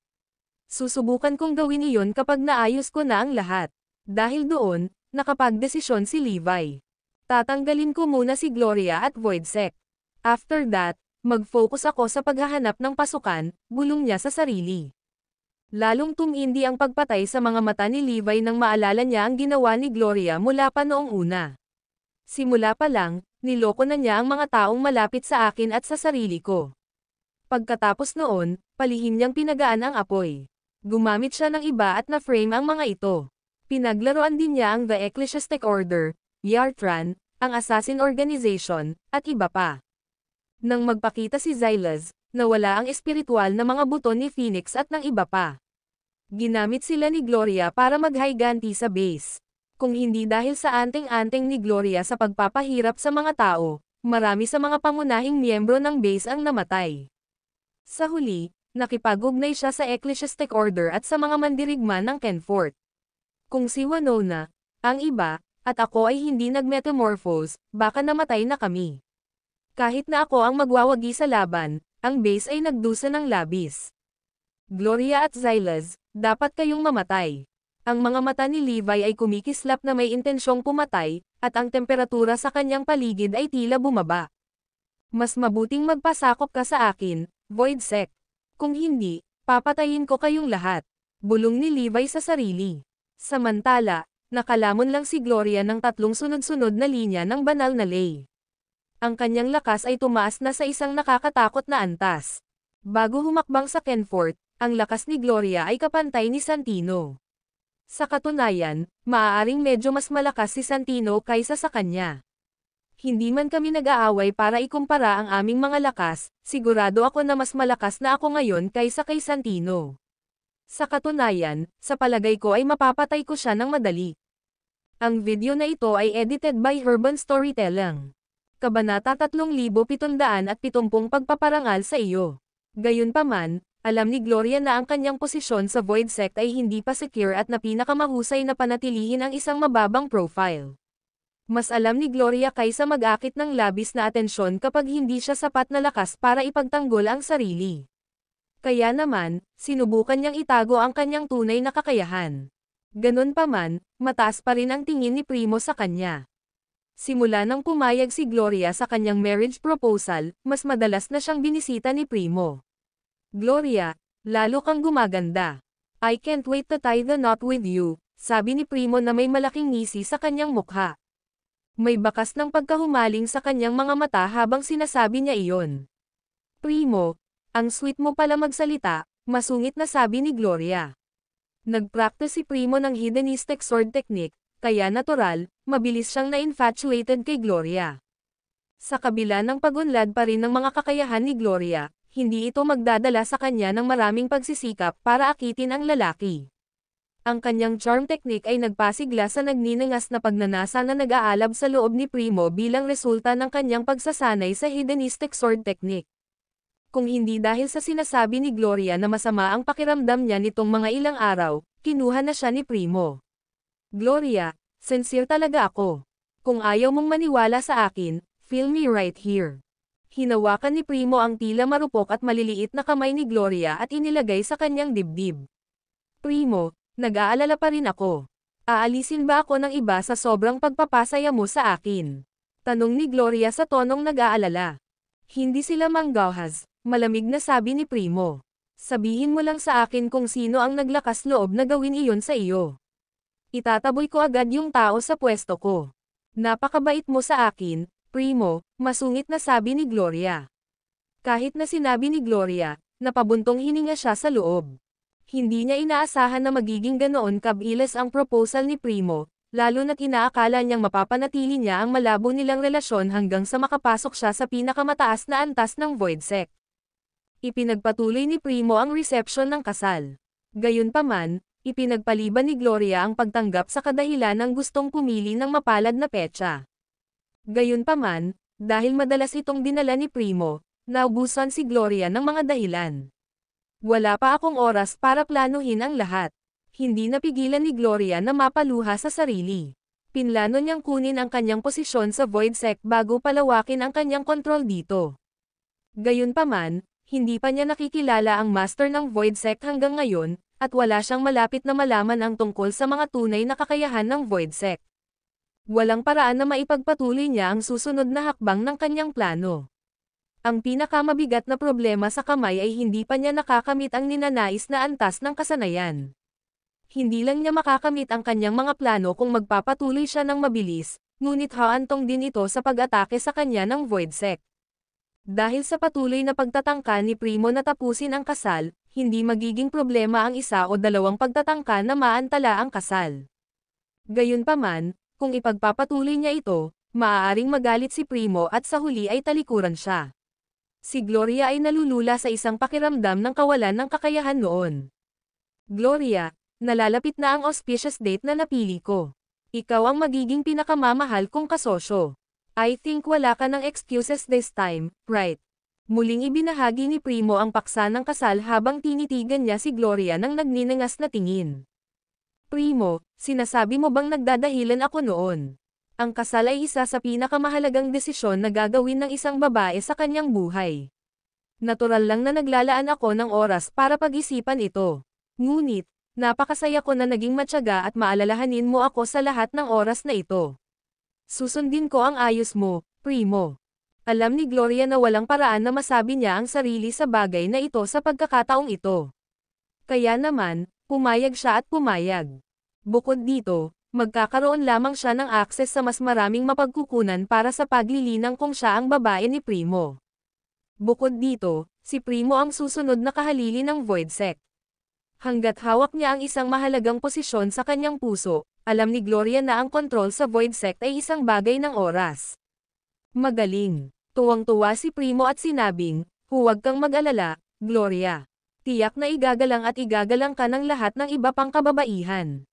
Susubukan kong gawin iyon kapag naayos ko na ang lahat. Dahil doon, nakapagdesisyon si Levi. Tatanggalin ko muna si Gloria at Voidsec. After that, mag-focus ako sa paghahanap ng pasukan, bulong niya sa sarili. Lalong tumindi ang pagpatay sa mga mata ni Levi nang maalala niya ang ginawa ni Gloria mula pa noong una. Simula pa lang, niloko na niya ang mga taong malapit sa akin at sa sarili ko. Pagkatapos noon, palihim niyang pinagaan ang apoy. Gumamit siya ng iba at na-frame ang mga ito. Pinaglaruan din niya ang The Ecclesiastic Order, Yartran, ang Assassin Organization, at iba pa. Nang magpakita si Xylaz, nawala ang espiritual na mga buto ni Phoenix at ng iba pa. Ginamit sila ni Gloria para maghiganti sa base. Kung hindi dahil sa anting-anting ni Gloria sa pagpapahirap sa mga tao, marami sa mga pangunahing miyembro ng base ang namatay. Sa huli, nakipag-ugnay siya sa Ecclesiastic Order at sa mga mandirigma ng Kenfort. Kung si Winona, ang iba, at ako ay hindi nagmetamorphose, baka namatay na kami. Kahit na ako ang magwawagi sa laban, ang base ay nagdusa ng labis. Gloria at Xylaz, dapat kayong mamatay. Ang mga mata ni Levi ay kumikislap na may intensyong pumatay, at ang temperatura sa kanyang paligid ay tila bumaba. Mas mabuting magpasakop ka sa akin, Voidsec. Kung hindi, papatayin ko kayong lahat. Bulong ni Levi sa sarili. Samantala, nakalamon lang si Gloria ng 3 sunod-sunod na linya ng banal na ley. Ang kanyang lakas ay tumaas na sa isang nakakatakot na antas. Bago humakbang sa Kenfort, ang lakas ni Gloria ay kapantay ni Santino. Sa katunayan, maaaring medyo mas malakas si Santino kaysa sa kanya. Hindi man kami nag-aaway para ikumpara ang aming mga lakas, sigurado ako na mas malakas na ako ngayon kaysa kay Santino. Sa katunayan, sa palagay ko ay mapapatay ko siya ng madali. Ang video na ito ay edited by Urban Storytelling. Kabanata 3770 Pagpaparangal sa iyo. Gayunpaman, alam ni Gloria na ang kanyang posisyon sa Void Sect ay hindi pa secure at na pinakamahusay na panatilihin ang isang mababang profile. Mas alam ni Gloria kaysa mag-akit ng labis na atensyon kapag hindi siya sapat na lakas para ipagtanggol ang sarili. Kaya naman, sinubukan niyang itago ang kanyang tunay na kakayahan. Ganun pa man, mataas pa rin ang tingin ni Primo sa kanya. Simula nang pumayag si Gloria sa kanyang marriage proposal, mas madalas na siyang binisita ni Primo. Gloria, lalo kang gumaganda. I can't wait to tie the knot with you, sabi ni Primo na may malaking ngisi sa kanyang mukha. May bakas ng pagkahumaling sa kanyang mga mata habang sinasabi niya iyon. Primo, ang sweet mo pala magsalita, masungit na sabi ni Gloria. Nag-practice si Primo ng hedonistic sword technique, kaya natural, mabilis siyang na-infatuated kay Gloria. Sa kabila ng pagunlad pa rin ng mga kakayahan ni Gloria, hindi ito magdadala sa kanya ng maraming pagsisikap para akitin ang lalaki. Ang kanyang charm technique ay nagpasigla sa nagniningas na pagnanasa na nag-aalab sa loob ni Primo bilang resulta ng kanyang pagsasanay sa hedonistic sword technique. Kung hindi dahil sa sinasabi ni Gloria na masama ang pakiramdam niya nitong mga ilang araw, kinuha na siya ni Primo. Gloria, sincere talaga ako. Kung ayaw mong maniwala sa akin, feel me right here. Hinawakan ni Primo ang tila marupok at maliliit na kamay ni Gloria at inilagay sa kanyang dibdib. Primo, nag-aalala pa rin ako. Aalisin ba ako ng iba sa sobrang pagpapasaya mo sa akin? Tanong ni Gloria sa tonong nag-aalala. Hindi sila manggahas, malamig na sabi ni Primo. Sabihin mo lang sa akin kung sino ang naglakas loob na gawin iyon sa iyo. Itataboy ko agad yung tao sa pwesto ko. Napakabait mo sa akin, Primo, masungit na sabi ni Gloria. Kahit na sinabi ni Gloria, napabuntong hininga siya sa loob. Hindi niya inaasahan na magiging ganoon kabilis ang proposal ni Primo, lalo na't inaakala niyang mapapanatili niya ang malabo nilang relasyon hanggang sa makapasok siya sa pinakamataas na antas ng Voidsec. Ipinagpatuloy ni Primo ang reception ng kasal. Gayunpaman, ipinagpaliban ni Gloria ang pagtanggap sa kadahilan ng gustong pumili ng mapalad na petsa. Gayunpaman, dahil madalas itong dinala ni Primo, naubusan si Gloria ng mga dahilan. Wala pa akong oras para planuhin ang lahat. Hindi napigilan ni Gloria na mapaluha sa sarili. Pinlano niyang kunin ang kanyang posisyon sa Voidsec bago palawakin ang kanyang kontrol dito. Gayunpaman, hindi pa niya nakikilala ang master ng Voidsec hanggang ngayon, at wala siyang malapit na malaman ang tungkol sa mga tunay na kakayahan ng Voidsec. Walang paraan na maipagpatuloy niya ang susunod na hakbang ng kanyang plano. Ang pinakamabigat na problema sa kamay ay hindi pa niya nakakamit ang ninanais na antas ng kasanayan. Hindi lang niya makakamit ang kanyang mga plano kung magpapatuloy siya ng mabilis, ngunit haantong din ito sa pag-atake sa kanya ng Voidsec. Dahil sa patuloy na pagtatangka ni Primo na tapusin ang kasal, hindi magiging problema ang isa o dalawang pagtatangka na maantala ang kasal. Gayunpaman, kung ipagpapatuloy niya ito, maaaring magalit si Primo at sa huli ay talikuran siya. Si Gloria ay nalulula sa isang pakiramdam ng kawalan ng kakayahan noon. Gloria, nalalapit na ang auspicious date na napili ko. Ikaw ang magiging pinakamamahal kong kasosyo. I think wala ka ng excuses this time, right? Muling ibinahagi ni Primo ang paksa ng kasal habang tinitigan niya si Gloria ng nagniningas na tingin. Primo, sinasabi mo bang nagdadahilan ako noon? Ang kasal ay isa sa pinakamahalagang desisyon na gagawin ng isang babae sa kanyang buhay. Natural lang na naglalaan ako ng oras para pag-isipan ito. Ngunit, napakasaya ko na naging matyaga at maalalahanin mo ako sa lahat ng oras na ito. Susundin ko ang ayos mo, Primo. Alam ni Gloria na walang paraan na masabi niya ang sarili sa bagay na ito sa pagkakataong ito. Kaya naman, pumayag siya at pumayag. Bukod dito, magkakaroon lamang siya ng akses sa mas maraming mapagkukunan para sa paglilinang kung siya ang babae ni Primo. Bukod dito, si Primo ang susunod na kahalili ng Voidsec. Hanggat hawak niya ang isang mahalagang posisyon sa kanyang puso, alam ni Gloria na ang kontrol sa Voidsec ay isang bagay ng oras. Magaling. Tuwang-tuwa si Primo at sinabing, huwag kang mag-alala, Gloria. Tiyak na igagalang at igagalang ka ng lahat ng iba pang kababaihan.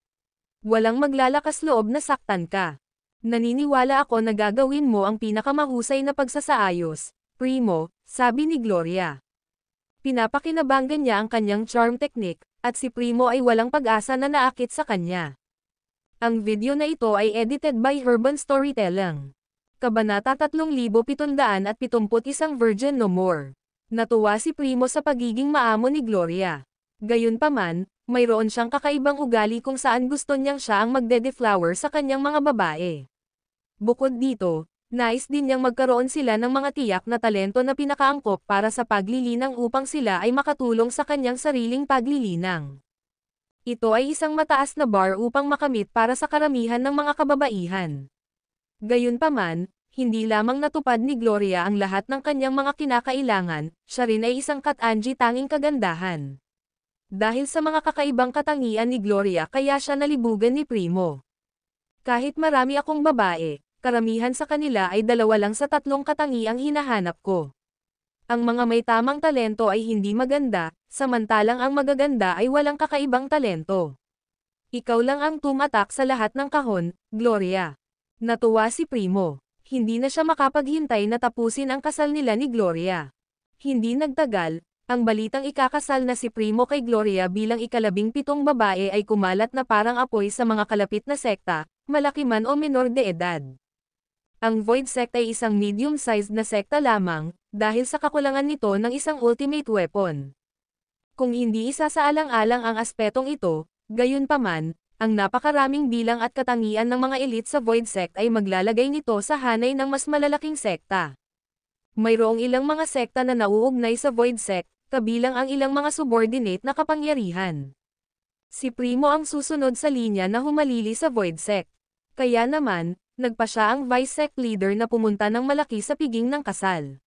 Walang maglalakas loob na saktan ka. Naniniwala ako na gagawin mo ang pinakamahusay na pagsasaayos, Primo, sabi ni Gloria. Pinapakinabangan niya ang kanyang charm technique, at si Primo ay walang pag-asa na naakit sa kanya. Ang video na ito ay edited by Urban Storytelling. Kabanata 3771 Virgin No More. Natuwa si Primo sa pagiging maamo ni Gloria. Gayunpaman, mayroon siyang kakaibang ugali kung saan gusto niyang siya ang magde-deflower sa kanyang mga babae. Bukod dito, nais din niyang magkaroon sila ng mga tiyak na talento na pinakaangkop para sa paglilinang upang sila ay makatulong sa kanyang sariling paglilinang. Ito ay isang mataas na bar upang makamit para sa karamihan ng mga kababaihan. Gayunpaman, hindi lamang natupad ni Gloria ang lahat ng kanyang mga kinakailangan, siya rin ay isang tanging kagandahan. Dahil sa mga kakaibang katangian ni Gloria kaya siya nalibugan ni Primo. Kahit marami akong babae, karamihan sa kanila ay 2 lang sa 3 katangiang hinahanap ko. Ang mga may tamang talento ay hindi maganda, samantalang ang magaganda ay walang kakaibang talento. Ikaw lang ang tumatak sa lahat ng kahon, Gloria. Natuwa si Primo. Hindi na siya makapaghintay na tapusin ang kasal nila ni Gloria. Hindi nagtagal, ang balitang ikakasal na si Primo kay Gloria bilang ika-17 babae ay kumalat na parang apoy sa mga kalapit na sekta, malaki man o menor de edad. Ang Void Sect ay isang medium-sized na sekta lamang, dahil sa kakulangan nito ng isang ultimate weapon. Kung hindi isasaalang-alang ang aspetong ito, gayunpaman, ang napakaraming bilang at katangian ng mga elite sa Void Sect ay maglalagay nito sa hanay ng mas malalaking sekta. Mayroong ilang mga sekta na nauugnay sa Void Sect, kabilang ang ilang mga subordinate na kapangyarihan. Si Primo ang susunod sa linya na humalili sa Void Sect. Kaya naman, nagpa siya ang Vice Sect leader na pumunta ng malaki sa piging ng kasal.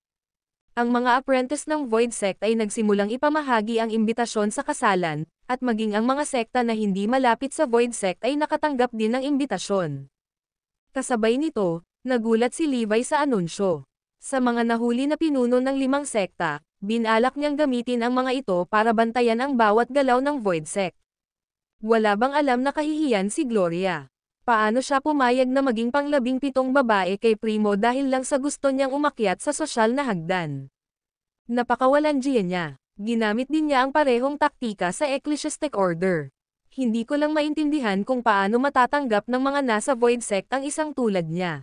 Ang mga apprentice ng Void Sect ay nagsimulang ipamahagi ang imbitasyon sa kasalan, at maging ang mga sekta na hindi malapit sa Void Sect ay nakatanggap din ng imbitasyon. Kasabay nito, nagulat si Levi sa anunsyo. Sa mga nahuli na pinuno ng 5 sekta, binalak niyang gamitin ang mga ito para bantayan ang bawat galaw ng Void Sect. Wala bang alam na kahihiyan si Gloria? Paano siya pumayag na maging pang-17 babae kay Primo dahil lang sa gusto niyang umakyat sa sosyal na hagdan? Napakawalandiya niya. Ginamit din niya ang parehong taktika sa Ecclesiastic Order. Hindi ko lang maintindihan kung paano matatanggap ng mga nasa Void Sect ang isang tulad niya.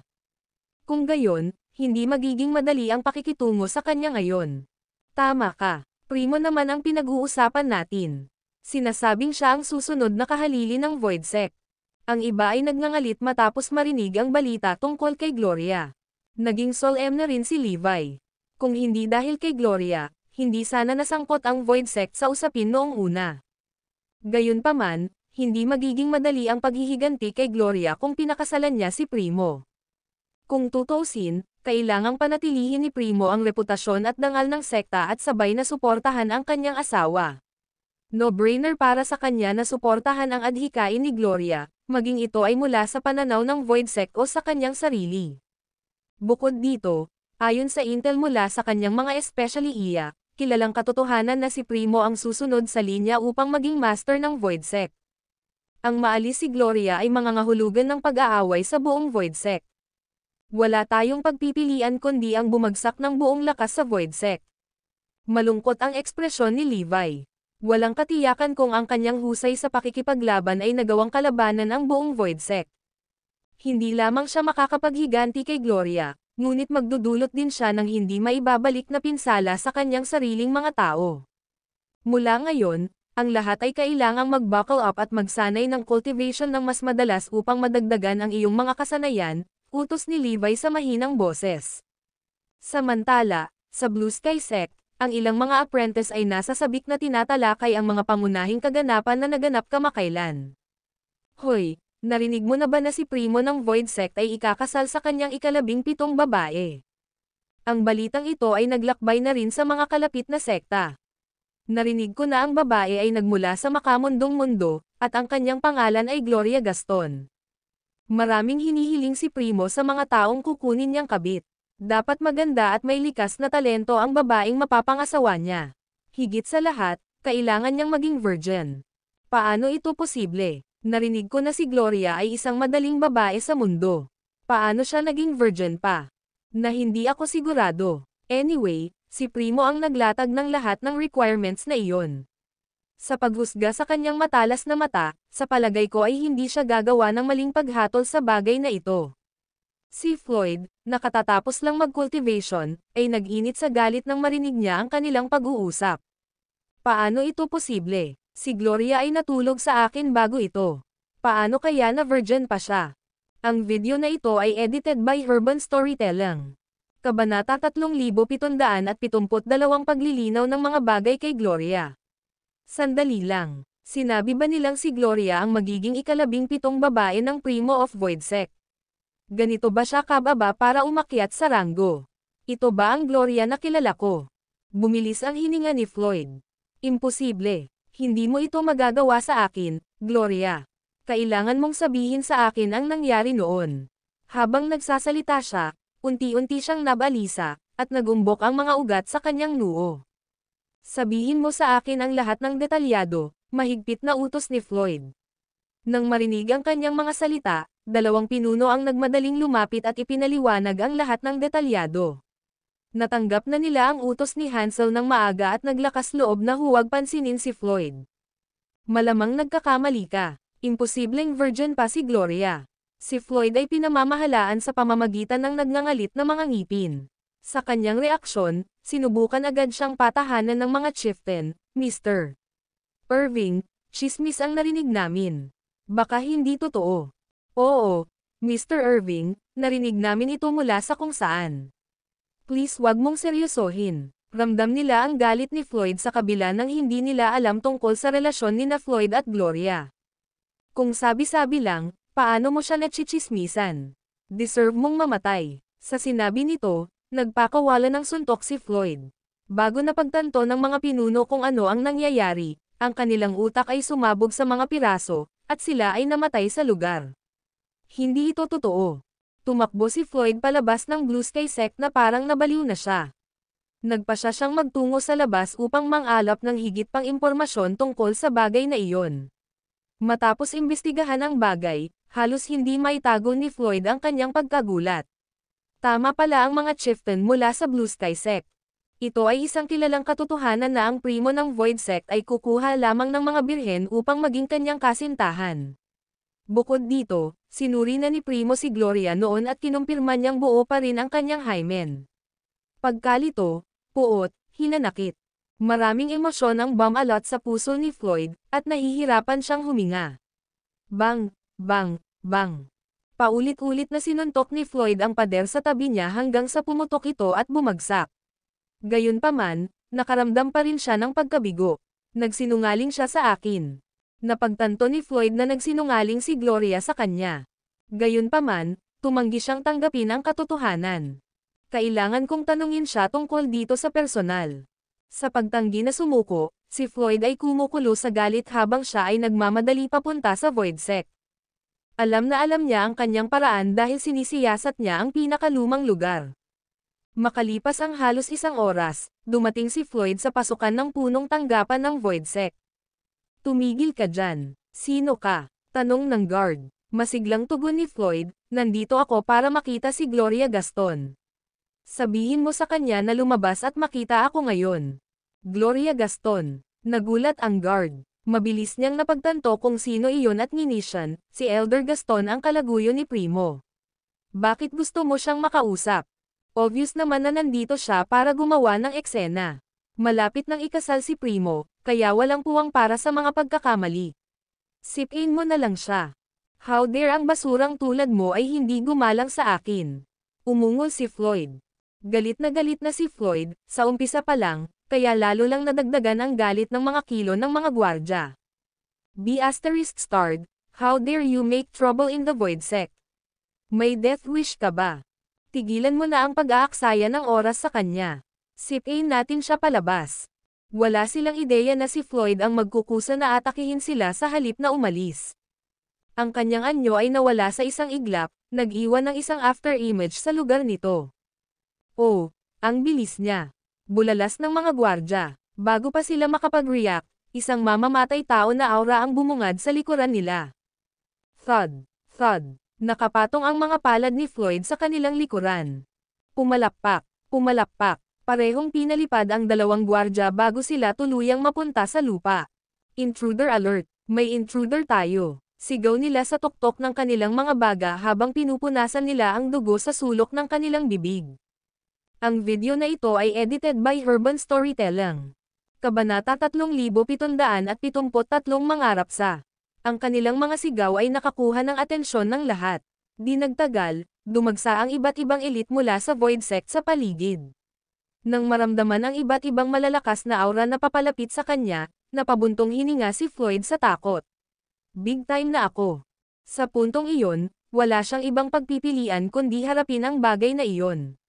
Kung gayon, hindi magiging madali ang pakikitungo sa kanya ngayon. Tama ka. Primo naman ang pinag-uusapan natin. Sinasabing siya ang susunod na kahalili ng Void Sect. Ang iba ay nagngangalit matapos marinig ang balita tungkol kay Gloria. Naging solemn na rin si Levi. Kung hindi dahil kay Gloria, hindi sana nasangkot ang Void Sect sa usapin noong una. Gayunpaman, hindi magiging madali ang paghihiganti kay Gloria kung pinakasalan niya si Primo. Kung tutuusin, kailangang panatilihin ni Primo ang reputasyon at dangal ng sekta at sabay na suportahan ang kanyang asawa. No-brainer para sa kanya na suportahan ang adhikain ni Gloria, maging ito ay mula sa pananaw ng Void Sect o sa kanyang sarili. Bukod dito, ayon sa intel mula sa kanyang mga especially iya, kilalang katotohanan na si Primo ang susunod sa linya upang maging master ng Void Sect. Ang maalis si Gloria ay mangangahulugan ng pag-aaway sa buong Void Sect. Wala tayong pagpipilian kundi ang bumagsak ng buong lakas sa Void Sect. Malungkot ang ekspresyon ni Levi. Walang katiyakan kung ang kanyang husay sa pakikipaglaban ay nagawang kalabanan ang buong Void Sect. Hindi lamang siya makakapaghiganti kay Gloria, ngunit magdudulot din siya ng hindi maibabalik na pinsala sa kanyang sariling mga tao. Mula ngayon, ang lahat ay kailangang mag-buckle up at magsanay ng cultivation ng mas madalas upang madagdagan ang iyong mga kasanayan, utos ni Levi sa mahinang boses. Samantala, sa Blue Sky Sect, ang ilang mga apprentice ay nasa sabik na tinatalakay ang mga pangunahing kaganapan na naganap kamakailan. Hoy, narinig mo na ba na si Primo ng Void Sect ay ikakasal sa kanyang ika-17 babae? Ang balitang ito ay naglakbay na rin sa mga kalapit na sekta. Narinig ko na ang babae ay nagmula sa makamundong mundo, at ang kanyang pangalan ay Gloria Gaston. Maraming hinihiling si Primo sa mga taong kukunin niyang kabit. Dapat maganda at may likas na talento ang babaeng mapapangasawa niya. Higit sa lahat, kailangan niyang maging virgin. Paano ito posible? Narinig ko na si Gloria ay isang madaling babae sa mundo. Paano siya naging virgin pa? Na hindi ako sigurado. Anyway, si Primo ang naglatag ng lahat ng requirements na iyon. Sa paghusga sa kanyang matalas na mata, sa palagay ko ay hindi siya gagawa ng maling paghatol sa bagay na ito. Si Floyd, na katatapos lang mag-cultivation, ay nag-init sa galit nang marinig niya ang kanilang pag-uusap. Paano ito posible? Si Gloria ay natulog sa akin bago ito. Paano kaya na virgin pa siya? Ang video na ito ay edited by Urban Storytelling. Kabanata 3772 Paglilinaw ng mga bagay kay Gloria. Sandali lang. Sinabi ba nilang si Gloria ang magiging ika-17 babae ng Primo of Void Sect? Ganito ba siya kababa para umakyat sa ranggo? Ito ba ang Gloria na kilala ko? Bumilis ang hininga ni Floyd. Imposible. Hindi mo ito magagawa sa akin, Gloria. Kailangan mong sabihin sa akin ang nangyari noon. Habang nagsasalita siya, unti-unti siyang nabalisa, at nagumbok ang mga ugat sa kanyang noo. Sabihin mo sa akin ang lahat ng detalyado, mahigpit na utos ni Floyd. Nang marinig ang kanyang mga salita, dalawang pinuno ang nagmadaling lumapit at ipinaliwanag ang lahat ng detalyado. Natanggap na nila ang utos ni Hansel ng maaga at naglakas loob na huwag pansinin si Floyd. Malamang nagkakamali ka. Imposibleng virgin pa si Gloria. Si Floyd ay pinamamahalaan sa pamamagitan ng nagngangalit na mga ngipin. Sa kanyang reaksyon, sinubukan agad siyang patahanan ng mga chieftain. Mr. Irving, chismis ang narinig namin. Baka hindi totoo. Oo, Mr. Irving, narinig namin ito mula sa kung saan. Please wag mong seryosohin. Ramdam nila ang galit ni Floyd sa kabila ng hindi nila alam tungkol sa relasyon ni na Floyd at Gloria. Kung sabi-sabi lang, paano mo siya nachichismisan? Deserve mong mamatay. Sa sinabi nito, nagpakawala ng suntok si Floyd. Bago napagtanto ng mga pinuno kung ano ang nangyayari, ang kanilang utak ay sumabog sa mga piraso, at sila ay namatay sa lugar. Hindi ito totoo. Tumakbo si Floyd palabas ng Blue Sky Sect na parang nabaliw na siya. Nagpasya siyang magtungo sa labas upang mangalap ng higit pang impormasyon tungkol sa bagay na iyon. Matapos imbestigahan ang bagay, halos hindi maitago ni Floyd ang kanyang pagkagulat. Tama pala ang mga chieftain mula sa Blue Sky Sect. Ito ay isang kilalang katotohanan na ang primo ng Void Sect ay kukuha lamang ng mga birhen upang maging kanyang kasintahan. Bukod dito, sinuri na ni Primo si Gloria noon at kinumpirma niyang buo pa rin ang kanyang hymen. Pagkalito, puot, hinanakit. Maraming emosyon ang bumalot sa puso ni Floyd, at nahihirapan siyang huminga. Bang, bang, bang. Paulit-ulit na sinuntok ni Floyd ang pader sa tabi niya hanggang sa pumutok ito at bumagsak. Gayunpaman, nakaramdam pa rin siya ng pagkabigo. Nagsinungaling siya sa akin. Napagtanto ni Floyd na nagsinungaling si Gloria sa kanya. Gayunpaman, tumanggi siyang tanggapin ang katotohanan. Kailangan kong tanungin siya tungkol dito sa personal. Sa pagtanggi na sumuko, si Floyd ay kumukulo sa galit habang siya ay nagmamadali papunta sa Void Sect. Alam na alam niya ang kanyang paraan dahil sinisiyasat niya ang pinakalumang lugar. Makalipas ang halos isang oras, dumating si Floyd sa pasukan ng punong tanggapan ng Void Sect. Tumigil ka dyan. Sino ka? Tanong ng guard. Masiglang tugon ni Floyd, nandito ako para makita si Gloria Gaston. Sabihin mo sa kanya na lumabas at makita ako ngayon. Gloria Gaston. Nagulat ang guard. Mabilis niyang napagtanto kung sino iyon at nginisyan, si Elder Gaston ang kalaguyo ni Primo. Bakit gusto mo siyang makausap? Obvious naman na nandito siya para gumawa ng eksena. Malapit nang ikasal si Primo, kaya walang puwang para sa mga pagkakamali. Sipin mo na lang siya. How dare ang basurang tulad mo ay hindi gumalang sa akin. Umungol si Floyd. Galit na si Floyd, sa umpisa pa lang, kaya lalo lang nadagdagan ang galit ng mga kilo ng mga gwardya. ****, how dare you make trouble in the Void Sect? May death wish ka ba? Tigilan mo na ang pag-aaksaya ng oras sa kanya. Sipin natin siya palabas. Wala silang ideya na si Floyd ang magkukusa na atakihin sila sa halip na umalis. Ang kanyang anyo ay nawala sa isang iglap, nag-iwan ng isang after image sa lugar nito. Oh, ang bilis niya. Bulalas ng mga gwardya. Bago pa sila makapag-react, isang mamamatay tao na aura ang bumungad sa likuran nila. Thud, thud. Nakapatong ang mga palad ni Floyd sa kanilang likuran. Pumalakpak, pumalakpak. Parehong pinalipad ang dalawang gwardya bago sila tuluyang mapunta sa lupa. Intruder alert! May intruder tayo! Sigaw nila sa tuktok ng kanilang mga baga habang pinupunasan nila ang dugo sa sulok ng kanilang bibig. Ang video na ito ay edited by Urban Storytelling. Kabanata 3773 mangarap sa. Ang kanilang mga sigaw ay nakakuha ng atensyon ng lahat. Di nagtagal, dumagsa ang iba't ibang elite mula sa Void Sect sa paligid. Nang maramdaman ang iba't ibang malalakas na aura na papalapit sa kanya, napabuntong hininga si Floyd sa takot. Big time na ako. Sa puntong iyon, Wala siyang ibang pagpipilian kundi harapin ang bagay na iyon.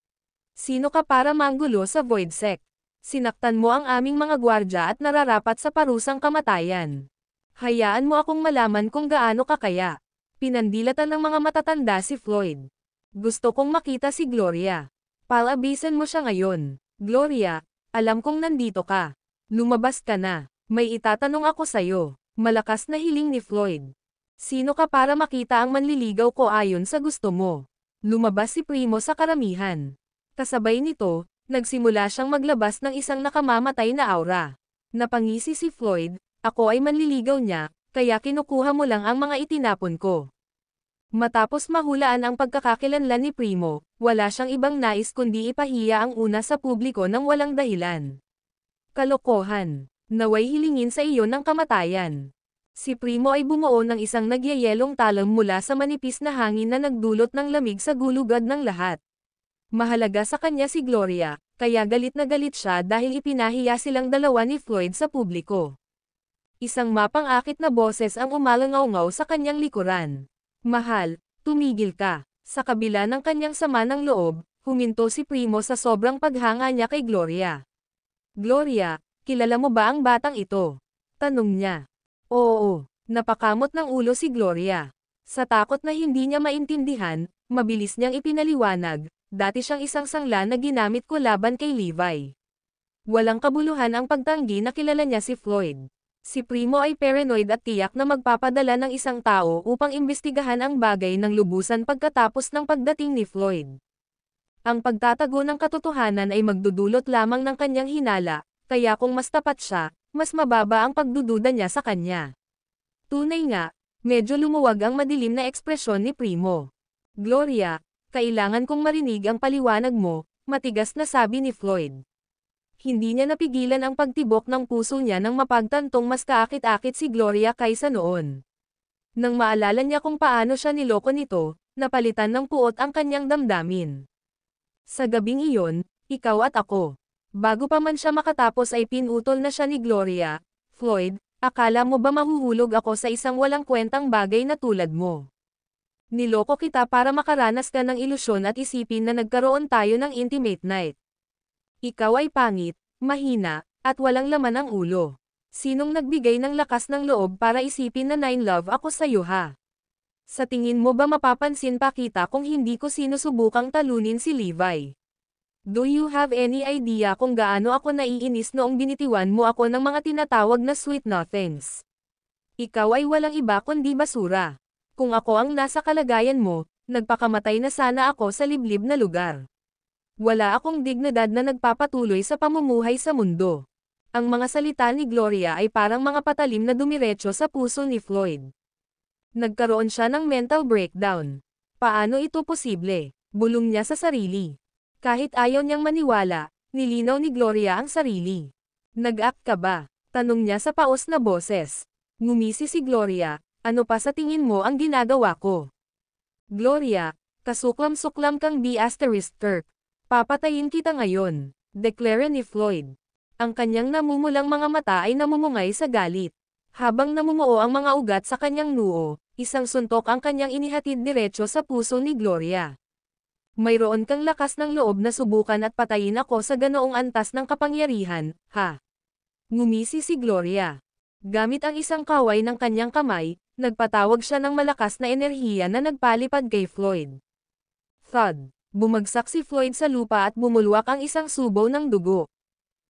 Sino ka para manggulo sa Void Sect? Sinaktan mo ang aming mga gwardya at nararapat sa parusang kamatayan. Hayaan mo akong malaman kung gaano ka kaya. Pinandilatan ng mga matatanda si Floyd. Gusto kong makita si Gloria. Palabisan mo siya ngayon. Gloria, alam kong nandito ka. Lumabas ka na. May itatanong ako sayo. Malakas na hiling ni Floyd. Sino ka para makita ang manliligaw ko ayon sa gusto mo? Lumabas si Primo sa karamihan. Kasabay nito, nagsimula siyang maglabas ng isang nakamamatay na aura. Napangisi si Floyd, ako ay manliligaw niya, kaya kinukuha mo lang ang mga itinapon ko. Matapos mahulaan ang pagkakakilanlan ni Primo, wala siyang ibang nais kundi ipahiya ang una sa publiko ng walang dahilan. Kalokohan. Naway hilingin sa iyo ng kamatayan. Si Primo ay bumuo ng isang nagyayelong talam mula sa manipis na hangin na nagdulot ng lamig sa gulugad ng lahat. Mahalaga sa kanya si Gloria, kaya galit na galit siya dahil ipinahiya silang dalawa ni Floyd sa publiko. Isang mapang-akit na boses ang umalangaw-ngaw sa kanyang likuran. Mahal, tumigil ka. Sa kabila ng kanyang sama ng loob, huminto si Primo sa sobrang paghanga niya kay Gloria. Gloria, kilala mo ba ang batang ito? Tanong niya. Oo, napakamot ng ulo si Gloria. Sa takot na hindi niya maintindihan, mabilis niyang ipinaliwanag. Dati siyang isang sangla na ginamit ko laban kay Levi. Walang kabuluhan ang pagtanggi na kilala niya si Floyd. Si Primo ay paranoid at tiyak na magpapadala ng isang tao upang imbestigahan ang bagay ng lubusan pagkatapos ng pagdating ni Floyd. Ang pagtatago ng katotohanan ay magdudulot lamang ng kanyang hinala, kaya kung mas tapat siya, mas mababa ang pagdududa niya sa kanya. Tunay nga, medyo lumuwag ang madilim na ekspresyon ni Primo. Gloria, kailangan kong marinig ang paliwanag mo, matigas na sabi ni Floyd. Hindi niya napigilan ang pagtibok ng puso niya nang mapagtantong mas kaakit-akit si Gloria kaysa noon. Nang maalala niya kung paano siya niloko nito, napalitan ng puot ang kanyang damdamin. Sa gabing iyon, ikaw at ako. Bago pa man siya makatapos ay pinutol na siya ni Gloria. Floyd, akala mo ba mahuhulog ako sa isang walang kwentang bagay na tulad mo? Niloko kita para makaranas ka ng ilusyon at isipin na nagkaroon tayo ng intimate night. Ikaw ay pangit, mahina, at walang laman ang ulo. Sinong nagbigay ng lakas ng loob para isipin na nine-love ako sa'yo ha? Sa tingin mo ba mapapansin pa kita kung hindi ko sinusubukang talunin si Levi? Do you have any idea kung gaano ako naiinis noong binitiwan mo ako ng mga tinatawag na sweet nothings? Ikaw ay walang iba kundi basura. Kung ako ang nasa kalagayan mo, nagpakamatay na sana ako sa liblib na lugar. Wala akong dignidad na nagpapatuloy sa pamumuhay sa mundo. Ang mga salita ni Gloria ay parang mga patalim na dumiretso sa puso ni Floyd. Nagkaroon siya ng mental breakdown. Paano ito posible? Bulong niya sa sarili. Kahit ayaw niyang maniwala, nilinaw ni Gloria ang sarili. Nag-act ka ba? Tanong niya sa paos na boses. Ngumisi si Gloria. Ano pa sa tingin mo ang ginagawa ko? Gloria, kasuklam-suklam kang B*Kirk. Papatayin kita ngayon, deklara ni Floyd. Ang kanyang namumulang mga mata ay namumungay sa galit. Habang namumuo ang mga ugat sa kanyang noo, isang suntok ang kanyang inihatid diretso sa puso ni Gloria. Mayroon kang lakas ng loob na subukan at patayin ako sa ganoong antas ng kapangyarihan, ha? Ngumisi si Gloria. Gamit ang isang kaway ng kanyang kamay, nagpatawag siya ng malakas na enerhiya na nagpalipad kay Floyd. Thud! Bumagsak si Floyd sa lupa at bumulwak ang isang subo ng dugo.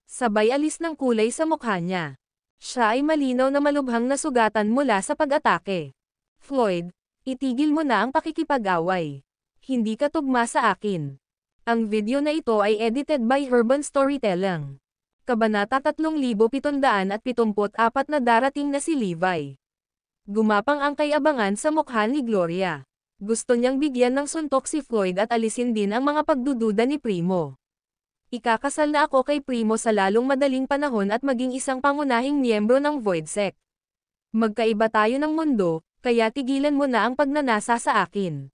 Sabay alis ng kulay sa mukha niya. Siya ay malinaw na malubhang nasugatan mula sa pag-atake. Floyd, itigil mo na ang pakikipag-away. Hindi ka tugma sa akin. Ang video na ito ay edited by Urban Storytelling. Kabanata 3774 na darating na si Levi. Gumapang ang kayabangan sa mukha ni Gloria. Gusto niyang bigyan ng suntok si Floyd at alisin din ang mga pagdududa ni Primo. Ikakasal na ako kay Primo sa lalong madaling panahon at maging isang pangunahing miyembro ng Void Sect. Magkaiba tayo ng mundo, kaya tigilan mo na ang pagnanasa sa akin.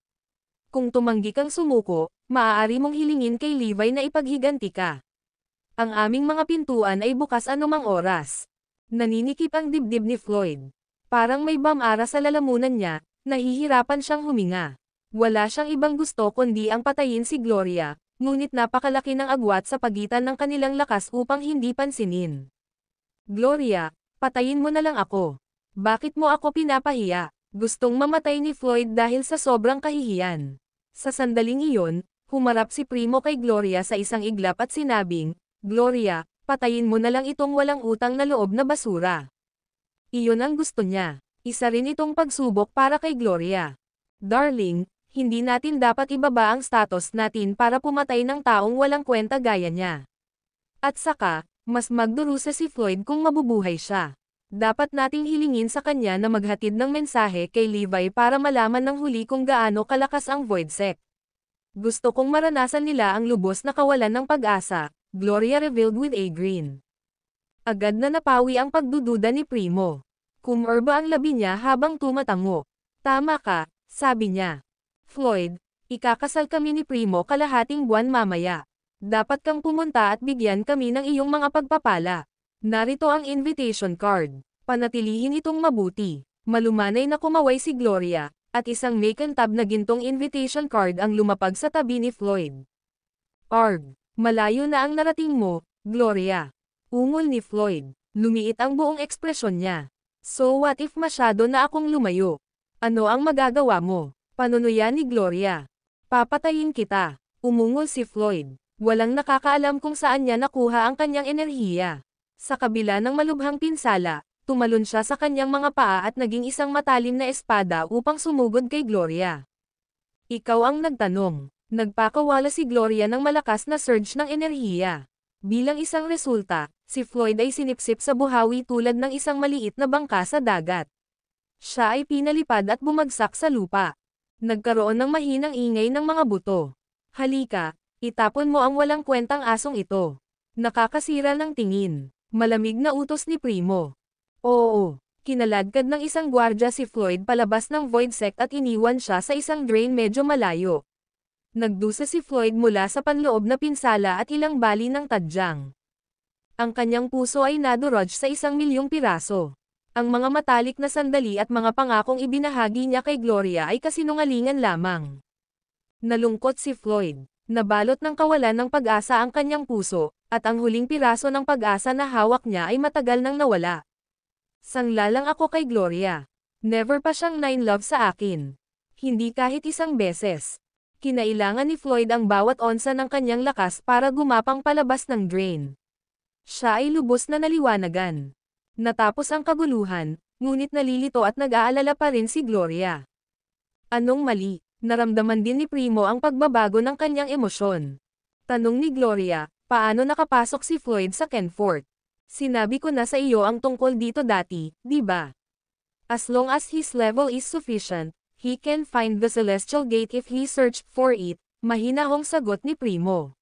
Kung tumanggi kang sumuko, maaari mong hilingin kay Levi na ipaghiganti ka. Ang aming mga pintuan ay bukas anumang oras. Naninikip ang dibdib ni Floyd. Parang may bamara sa lalamunan niya, nahihirapan siyang huminga. Wala siyang ibang gusto kundi ang patayin si Gloria, ngunit napakalaki ng agwat sa pagitan ng kanilang lakas upang hindi pansinin. Gloria, patayin mo na lang ako. Bakit mo ako pinapahiya? Gustong mamatay ni Floyd dahil sa sobrang kahihiyan. Sa sandaling iyon, humarap si Primo kay Gloria sa isang iglap at sinabing, Gloria, patayin mo na lang itong walang utang na loob na basura. Iyon ang gusto niya. Isa rin itong pagsubok para kay Gloria. Darling, hindi natin dapat ibaba ang status natin para pumatay ng taong walang kwenta gaya niya. At saka, mas magdurusa si Floyd kung mabubuhay siya. Dapat nating hilingin sa kanya na maghatid ng mensahe kay Levi para malaman ng huli kung gaano kalakas ang Voidsec. Gusto kong maranasan nila ang lubos na kawalan ng pag-asa, Gloria revealed with a grin. Agad na napawi ang pagdududa ni Primo. Kumurba ang labi niya habang tumatango. Tama ka, sabi niya. Floyd, ikakasal kami ni Primo kalahating buwan mamaya. Dapat kang pumunta at bigyan kami ng iyong mga pagpapala. Narito ang invitation card. Panatilihin itong mabuti. Malumanay na kumaway si Gloria, at isang makintab na gintong invitation card ang lumapag sa tabi ni Floyd. Arg, malayo na ang narating mo, Gloria. Ungol ni Floyd. Lumiit ang buong ekspresyon niya. So what if masyado na akong lumayo? Ano ang magagawa mo? Panunuyan ni Gloria. Papatayin kita. Umungol si Floyd. Walang nakakaalam kung saan niya nakuha ang kanyang enerhiya. Sa kabila ng malubhang pinsala, tumalon siya sa kanyang mga paa at naging isang matalim na espada upang sumugod kay Gloria. Ikaw ang nagtanong. Nagpakawala si Gloria ng malakas na surge ng enerhiya. Bilang isang resulta, si Floyd ay sinipsip sa buhawi tulad ng isang maliit na bangka sa dagat. Siya ay pinalipad at bumagsak sa lupa. Nagkaroon ng mahinang ingay ng mga buto. Halika, itapon mo ang walang kwentang asong ito. Nakakasira ng tingin. Malamig na utos ni Primo. Oo, kinaladkad ng isang gwardya si Floyd palabas ng Voidsec at iniwan siya sa isang drain medyo malayo. Nagdusa si Floyd mula sa panloob na pinsala at ilang bali ng tadyang. Ang kanyang puso ay nadurog sa 1,000,000 piraso. Ang mga matalik na sandali at mga pangakong ibinahagi niya kay Gloria ay kasinungalingan lamang. Nalungkot si Floyd. Nabalot ng kawalan ng pag-asa ang kanyang puso, at ang huling piraso ng pag-asa na hawak niya ay matagal nang nawala. Sanglalang ako kay Gloria. Never pa siyang nine-love sa akin. Hindi kahit isang beses. Kinailangan ni Floyd ang bawat onsa ng kanyang lakas para gumapang palabas ng drain. Siya ay lubos na naliwanagan. Natapos ang kaguluhan, ngunit nalilito at nag-aalala pa rin si Gloria. Anong mali? Naramdaman din ni Primo ang pagbabago ng kanyang emosyon. Tanong ni Gloria, paano nakapasok si Floyd sa Kenfort? Sinabi ko na sa iyo ang tungkol dito dati, di ba? As long as his level is sufficient, he can find the celestial gate if he searched for it, mahinahong sagot ni Primo.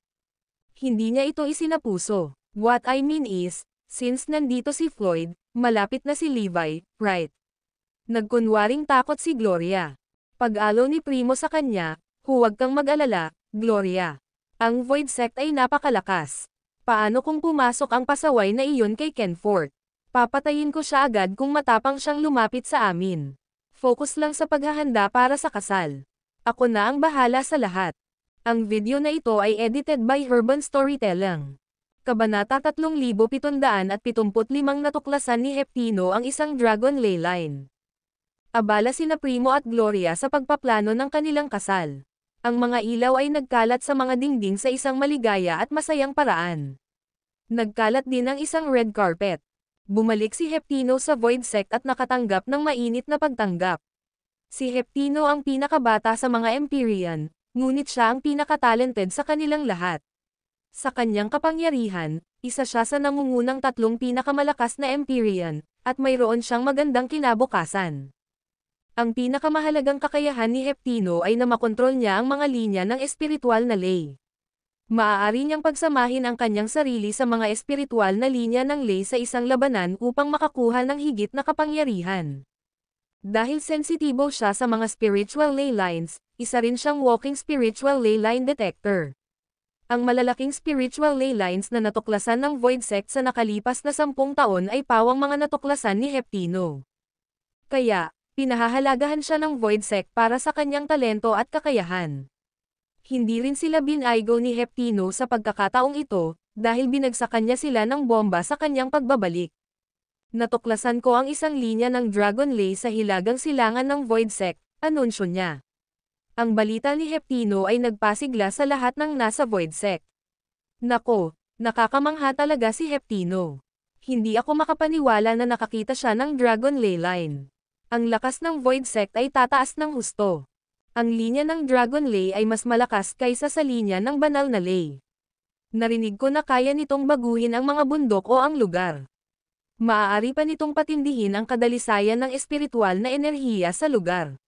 Hindi niya ito isinapuso. What I mean is, since nandito si Floyd, malapit na si Levi, right? Nagkunwaring takot si Gloria. Pag-alo ni Primo sa kanya, huwag kang mag-alala, Gloria. Ang Voidsec ay napakalakas. Paano kung pumasok ang pasaway na iyon kay Kenfort? Papatayin ko siya agad kung matapang siyang lumapit sa amin. Focus lang sa paghahanda para sa kasal. Ako na ang bahala sa lahat. Ang video na ito ay edited by Urban Storytelling. Kabanata 3775 natuklasan ni Heptino ang isang dragon ley line. Abala sina Primo at Gloria sa pagpaplano ng kanilang kasal. Ang mga ilaw ay nagkalat sa mga dingding sa isang maligaya at masayang paraan. Nagkalat din ang isang red carpet. Bumalik si Heptino sa Voidsec at nakatanggap ng mainit na pagtanggap. Si Heptino ang pinakabata sa mga Empyrean, ngunit siya ang pinakatalented sa kanilang lahat. Sa kanyang kapangyarihan, isa siya sa nangungunang 3 pinakamalakas na Empyrean, at mayroon siyang magandang kinabukasan. Ang pinakamahalagang kakayahan ni Heptino ay na makontrol niya ang mga linya ng espiritual na ley. Maaari niyang pagsamahin ang kanyang sarili sa mga espiritual na linya ng ley sa isang labanan upang makakuha ng higit na kapangyarihan. Dahil sensitibo siya sa mga spiritual ley lines, isa rin siyang walking spiritual ley line detector. Ang malalaking spiritual ley lines na natuklasan ng Voidsec sa nakalipas na 10 taon ay pawang mga natuklasan ni Heptino. Kaya, Pinahahalagahan siya ng Void Sect para sa kanyang talento at kakayahan. Hindi rin sila binaygo ni Heptino sa pagkakataong ito, dahil binagsakan niya sila ng bomba sa kanyang pagbabalik. Natuklasan ko ang isang linya ng Dragon Lay sa hilagang silangan ng Void Sect, anunsyo niya. Ang balita ni Heptino ay nagpasigla sa lahat ng nasa Void Sect. Nako, nakakamangha talaga si Heptino. Hindi ako makapaniwala na nakakita siya ng Dragon Lay line. Ang lakas ng Void Sect ay tataas ng husto. Ang linya ng Dragon Lay ay mas malakas kaysa sa linya ng banal na Lay. Narinig ko na kaya nitong baguhin ang mga bundok o ang lugar. Maaari pa nitong patindihin ang kadalisayan ng espiritual na enerhiya sa lugar.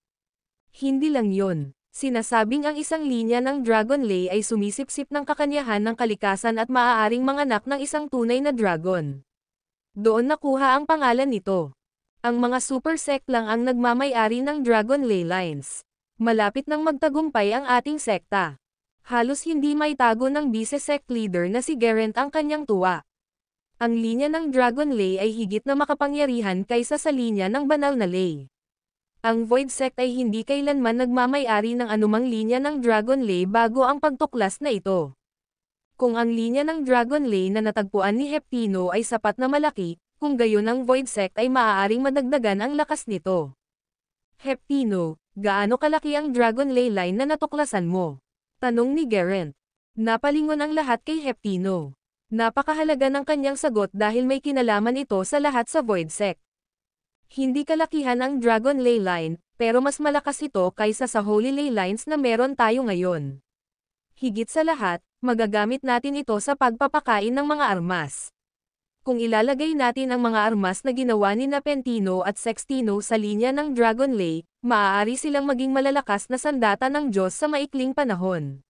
Hindi lang yon. Sinasabing ang isang linya ng Dragon Lay ay sumisipsip ng kakanyahan ng kalikasan at maaaring manganak ng isang tunay na dragon. Doon nakuha ang pangalan nito. Ang mga super sect lang ang nagmamay-ari ng Dragon Lay lines. Malapit nang magtagumpay ang ating sekta. Halos hindi maitago ng vice-sect leader na si Gerent ang kanyang tuwa. Ang linya ng Dragon Lay ay higit na makapangyarihan kaysa sa linya ng banal na Lay. Ang Void Sect ay hindi kailanman nagmamay-ari ng anumang linya ng Dragon Lay bago ang pagtuklas na ito. Kung ang linya ng Dragon Lay na natagpuan ni Heptino ay sapat na malaki, kung gayon ang Void Sect ay maaaring madagdagan ang lakas nito. Heptino, gaano kalaki ang Dragon Lay line na natuklasan mo? Tanong ni Gerent. Napalingon ang lahat kay Heptino. Napakahalaga ng kanyang sagot dahil may kinalaman ito sa lahat sa Void Sect. Hindi kalakihan ang Dragon Lay line, pero mas malakas ito kaysa sa Holy Lay lines na meron tayo ngayon. Higit sa lahat, magagamit natin ito sa pagpapakain ng mga armas. Kung ilalagay natin ang mga armas na ginawa ni Pentino at Sextino sa linya ng Dragon Lay, maaari silang maging malalakas na sandata ng Diyos sa maikling panahon.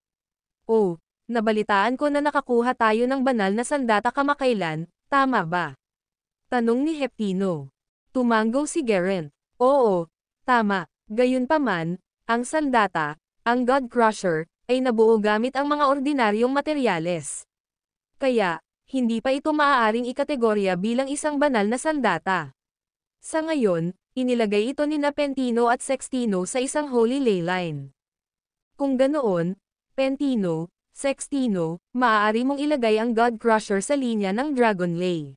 Oh, nabalitaan ko na nakakuha tayo ng banal na sandata kamakailan, tama ba? Tanong ni Heptino. Tumango si Gerent. Oo, tama. Gayunpaman, ang sandata, ang God Crusher, ay nabuo gamit ang mga ordinaryong materyales. Kaya, hindi pa ito maaaring ikategorya bilang isang banal na sandata. Sa ngayon, inilagay ito ni Pentino at Sextino sa isang Holy Lay line. Kung ganoon, Pentino, Sextino, maaari mong ilagay ang God Crusher sa linya ng Dragon Lay.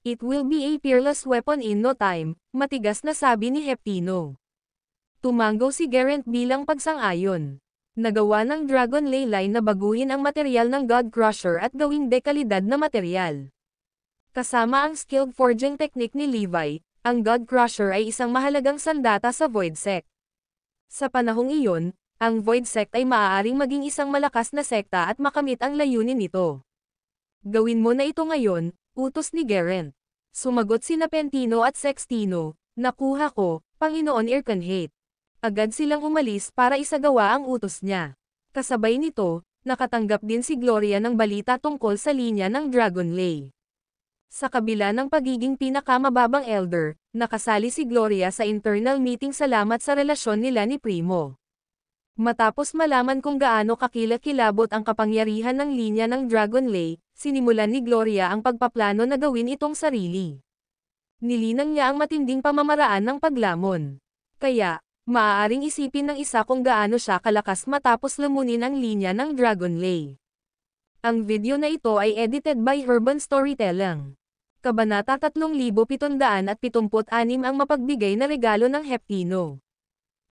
It will be a peerless weapon in no time, matigas na sabi ni Heptino. Tumango si Gerent bilang pagsang-ayon. Nagawa ng Dragon Lay line na baguhin ang material ng God Crusher at gawing dekalidad na material. Kasama ang skilled forging technique ni Levi, ang God Crusher ay isang mahalagang sandata sa Void Sect. Sa panahong iyon, ang Void Sect ay maaaring maging isang malakas na sekta at makamit ang layunin nito. Gawin mo na ito ngayon, utos ni Gerent. Sumagot sina Pentino at Sextino, nakuha ko, Panginoon Irkanhate. Agad silang umalis para isagawa ang utos niya. Kasabay nito, nakatanggap din si Gloria ng balita tungkol sa linya ng Dragon Lay. Sa kabila ng pagiging pinakamababang elder, nakasali si Gloria sa internal meeting salamat sa relasyon nila ni Primo. Matapos malaman kung gaano kakilakilabot ang kapangyarihan ng linya ng Dragon Lay, sinimulan ni Gloria ang pagpaplano na gawin itong sarili. Nilinang niya ang matinding pamamaraan ng paglamon. Kaya, maaaring isipin ng isa kung gaano siya kalakas matapos lamunin ang linya ng Dragon Lay. Ang video na ito ay edited by Urban Storytelling. Kabanata 3776 ang mapagbigay na regalo ng Heptino.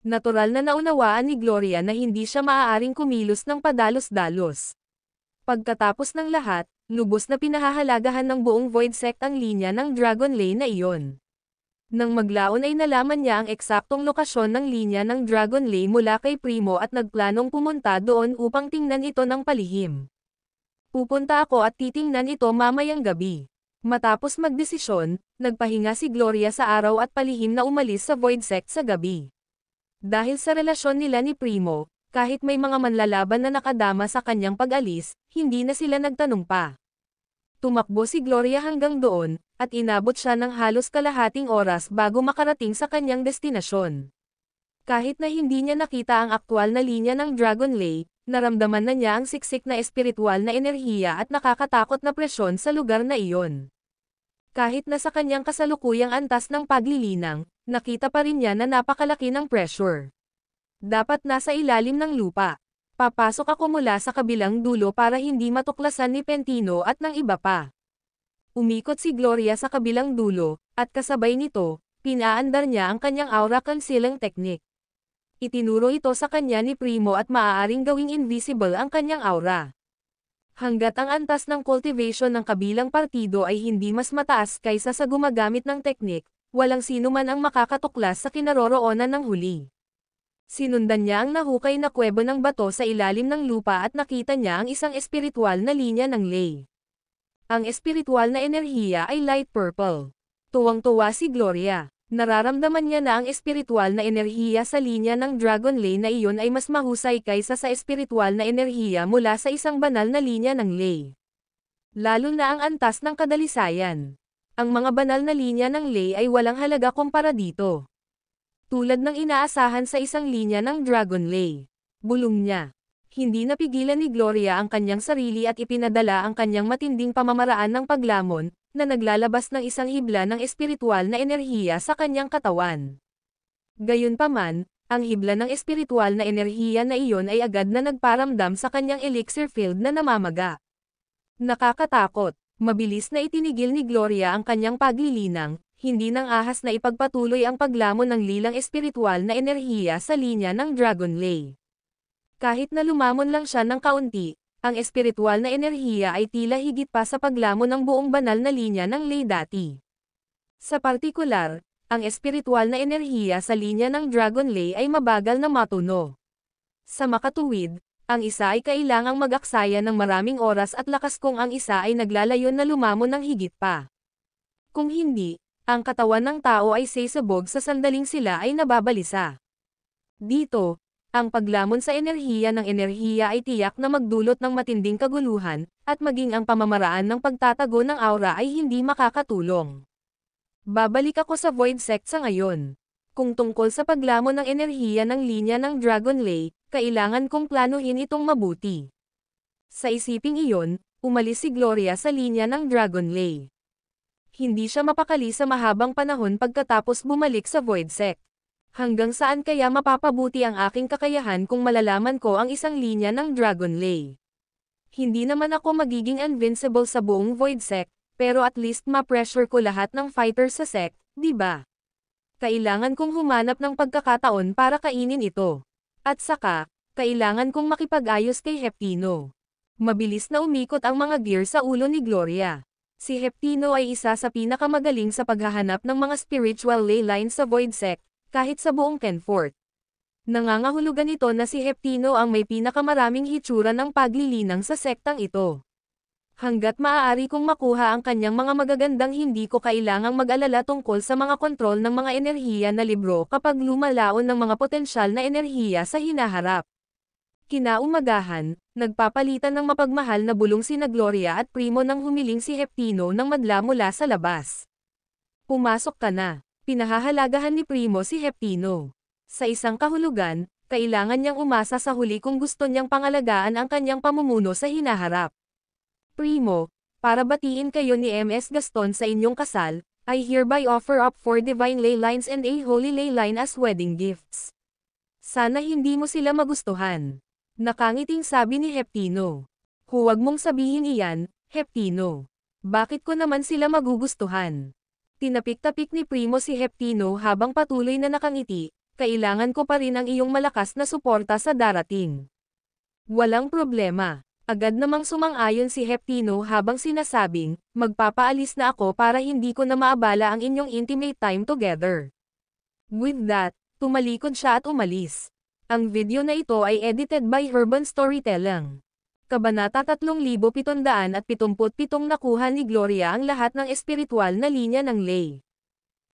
Natural na naunawaan ni Gloria na hindi siya maaaring kumilos ng padalos-dalos. Pagkatapos ng lahat, lubos na pinahahalagahan ng buong Void Sect ang linya ng Dragon Lay na iyon. Nang maglaon ay nalaman niya ang eksaktong lokasyon ng linya ng Dragon Lay mula kay Primo at nagplanong pumunta doon upang tingnan ito ng palihim. Pupunta ako at titingnan ito mamayang gabi. Matapos magdesisyon, nagpahinga si Gloria sa araw at palihim na umalis sa Void Sect sa gabi. Dahil sa relasyon nila ni Primo, kahit may mga manlalaban na nakadama sa kanyang pag-alis, hindi na sila nagtanong pa. Tumakbo si Gloria hanggang doon, at inabot siya ng halos kalahating oras bago makarating sa kanyang destinasyon. Kahit na hindi niya nakita ang aktwal na linya ng Dragon Lay, naramdaman na niya ang siksik na espiritual na enerhiya at nakakatakot na presyon sa lugar na iyon. Kahit na sa kanyang kasalukuyang antas ng paglilinang, nakita pa rin niya na napakalaki ng pressure. Dapat nasa ilalim ng lupa. Papasok ako mula sa kabilang dulo para hindi matuklasan ni Pentino at ng iba pa. Umikot si Gloria sa kabilang dulo, at kasabay nito, pinaandar niya ang kanyang aura concealing technique. Itinuro ito sa kanya ni Primo at maaaring gawing invisible ang kanyang aura. Hanggat ang antas ng cultivation ng kabilang partido ay hindi mas mataas kaysa sa gumagamit ng teknik, walang sino man ang makakatuklas sa kinaroroonan ng huli. Sinundan niya ang nahukay na kuwebo ng bato sa ilalim ng lupa at nakita niya ang isang espiritual na linya ng ley. Ang espiritual na enerhiya ay light purple. Tuwang-tuwa si Gloria. Nararamdaman niya na ang espiritual na enerhiya sa linya ng Dragon Ley na iyon ay mas mahusay kaysa sa espiritual na enerhiya mula sa isang banal na linya ng ley. Lalo na ang antas ng kadalisayan. Ang mga banal na linya ng ley ay walang halaga kumpara dito. Tulad ng inaasahan sa isang linya ng Dragon Ley. Bulong niya. Hindi napigilan ni Gloria ang kanyang sarili at ipinadala ang kanyang matinding pamamaraan ng paglamon, na naglalabas ng isang hibla ng espiritual na enerhiya sa kanyang katawan. Gayunpaman, ang hibla ng espiritual na enerhiya na iyon ay agad na nagparamdam sa kanyang elixir field na namamaga. Nakakatakot, mabilis na itinigil ni Gloria ang kanyang paglilinang, hindi nang ahas na ipagpatuloy ang paglamon ng lilang espiritual na enerhiya sa linya ng Dragon Ley. Kahit na lumamon lang siya ng kaunti, ang espiritual na enerhiya ay tila higit pa sa paglamon ng buong banal na linya ng ley dati. Sa partikular, ang espiritual na enerhiya sa linya ng Dragon Ley ay mabagal na matuno. Sa makatuwid, ang isa ay kailangang mag-aksaya ng maraming oras at lakas kung ang isa ay naglalayon na lumamon ng higit pa. Kung hindi, ang katawan ng tao ay sasabog sa sandaling sila ay nababalisa. Dito, ang paglamon sa enerhiya ng enerhiya ay tiyak na magdulot ng matinding kaguluhan, at maging ang pamamaraan ng pagtatago ng aura ay hindi makakatulong. Babalik ako sa Void Sect sa ngayon. Kung tungkol sa paglamon ng enerhiya ng linya ng Dragon Ley, kailangan kong planuhin itong mabuti. Sa isiping iyon, umalis si Gloria sa linya ng Dragon Ley. Hindi siya mapakali sa mahabang panahon pagkatapos bumalik sa Void Sect. Hanggang saan kaya mapapabuti ang aking kakayahan kung malalaman ko ang isang linya ng Dragon Ley? Hindi naman ako magiging invincible sa buong Void Sect, pero at least ma-pressure ko lahat ng fighters sa sect, di ba? Kailangan kong humanap ng pagkakataon para kainin ito. At saka, kailangan kong makipag-ayos kay Heptino. Mabilis na umikot ang mga gear sa ulo ni Gloria. Si Heptino ay isa sa pinakamagaling sa paghahanap ng mga spiritual ley lines sa Void Sect, kahit sa buong Kenfort. Nangangahulugan ito na si Heptino ang may pinakamaraming hitsura ng paglilinang sa sektang ito. Hanggat maaari kong makuha ang kanyang mga magagandang hindi ko kailangang mag-alala tungkol sa mga kontrol ng mga enerhiya na libro kapag lumalaon ng mga potensyal na enerhiya sa hinaharap. Kinaumagahan, nagpapalitan ng mapagmahal na bulong sina Gloria at Primo nang humiling si Heptino ng madla mula sa labas. Pumasok ka na. Pinahahalagahan ni Primo si Heptino. Sa isang kahulugan, kailangan niyang umasa sa huli kung gusto niyang pangalagaan ang kanyang pamumuno sa hinaharap. Primo, para batiin kayo ni MS Gaston sa inyong kasal, I hereby offer up 4 divine ley lines and a holy ley line as wedding gifts. Sana hindi mo sila magustuhan. Nakangiting sabi ni Heptino. Huwag mong sabihin iyan, Heptino. Bakit ko naman sila magugustuhan? Tinapik-tapik ni Primo si Heptino habang patuloy na nakangiti, kailangan ko pa rin ang iyong malakas na suporta sa darating. Walang problema. Agad namang sumang-ayon si Heptino habang sinasabing, magpapaalis na ako para hindi ko na maabala ang inyong intimate time together. With that, tumalikod siya at umalis. Ang video na ito ay edited by Herban Storytelling. Kabanata 3777 nakuha ni Gloria ang lahat ng espiritual na linya ng ley.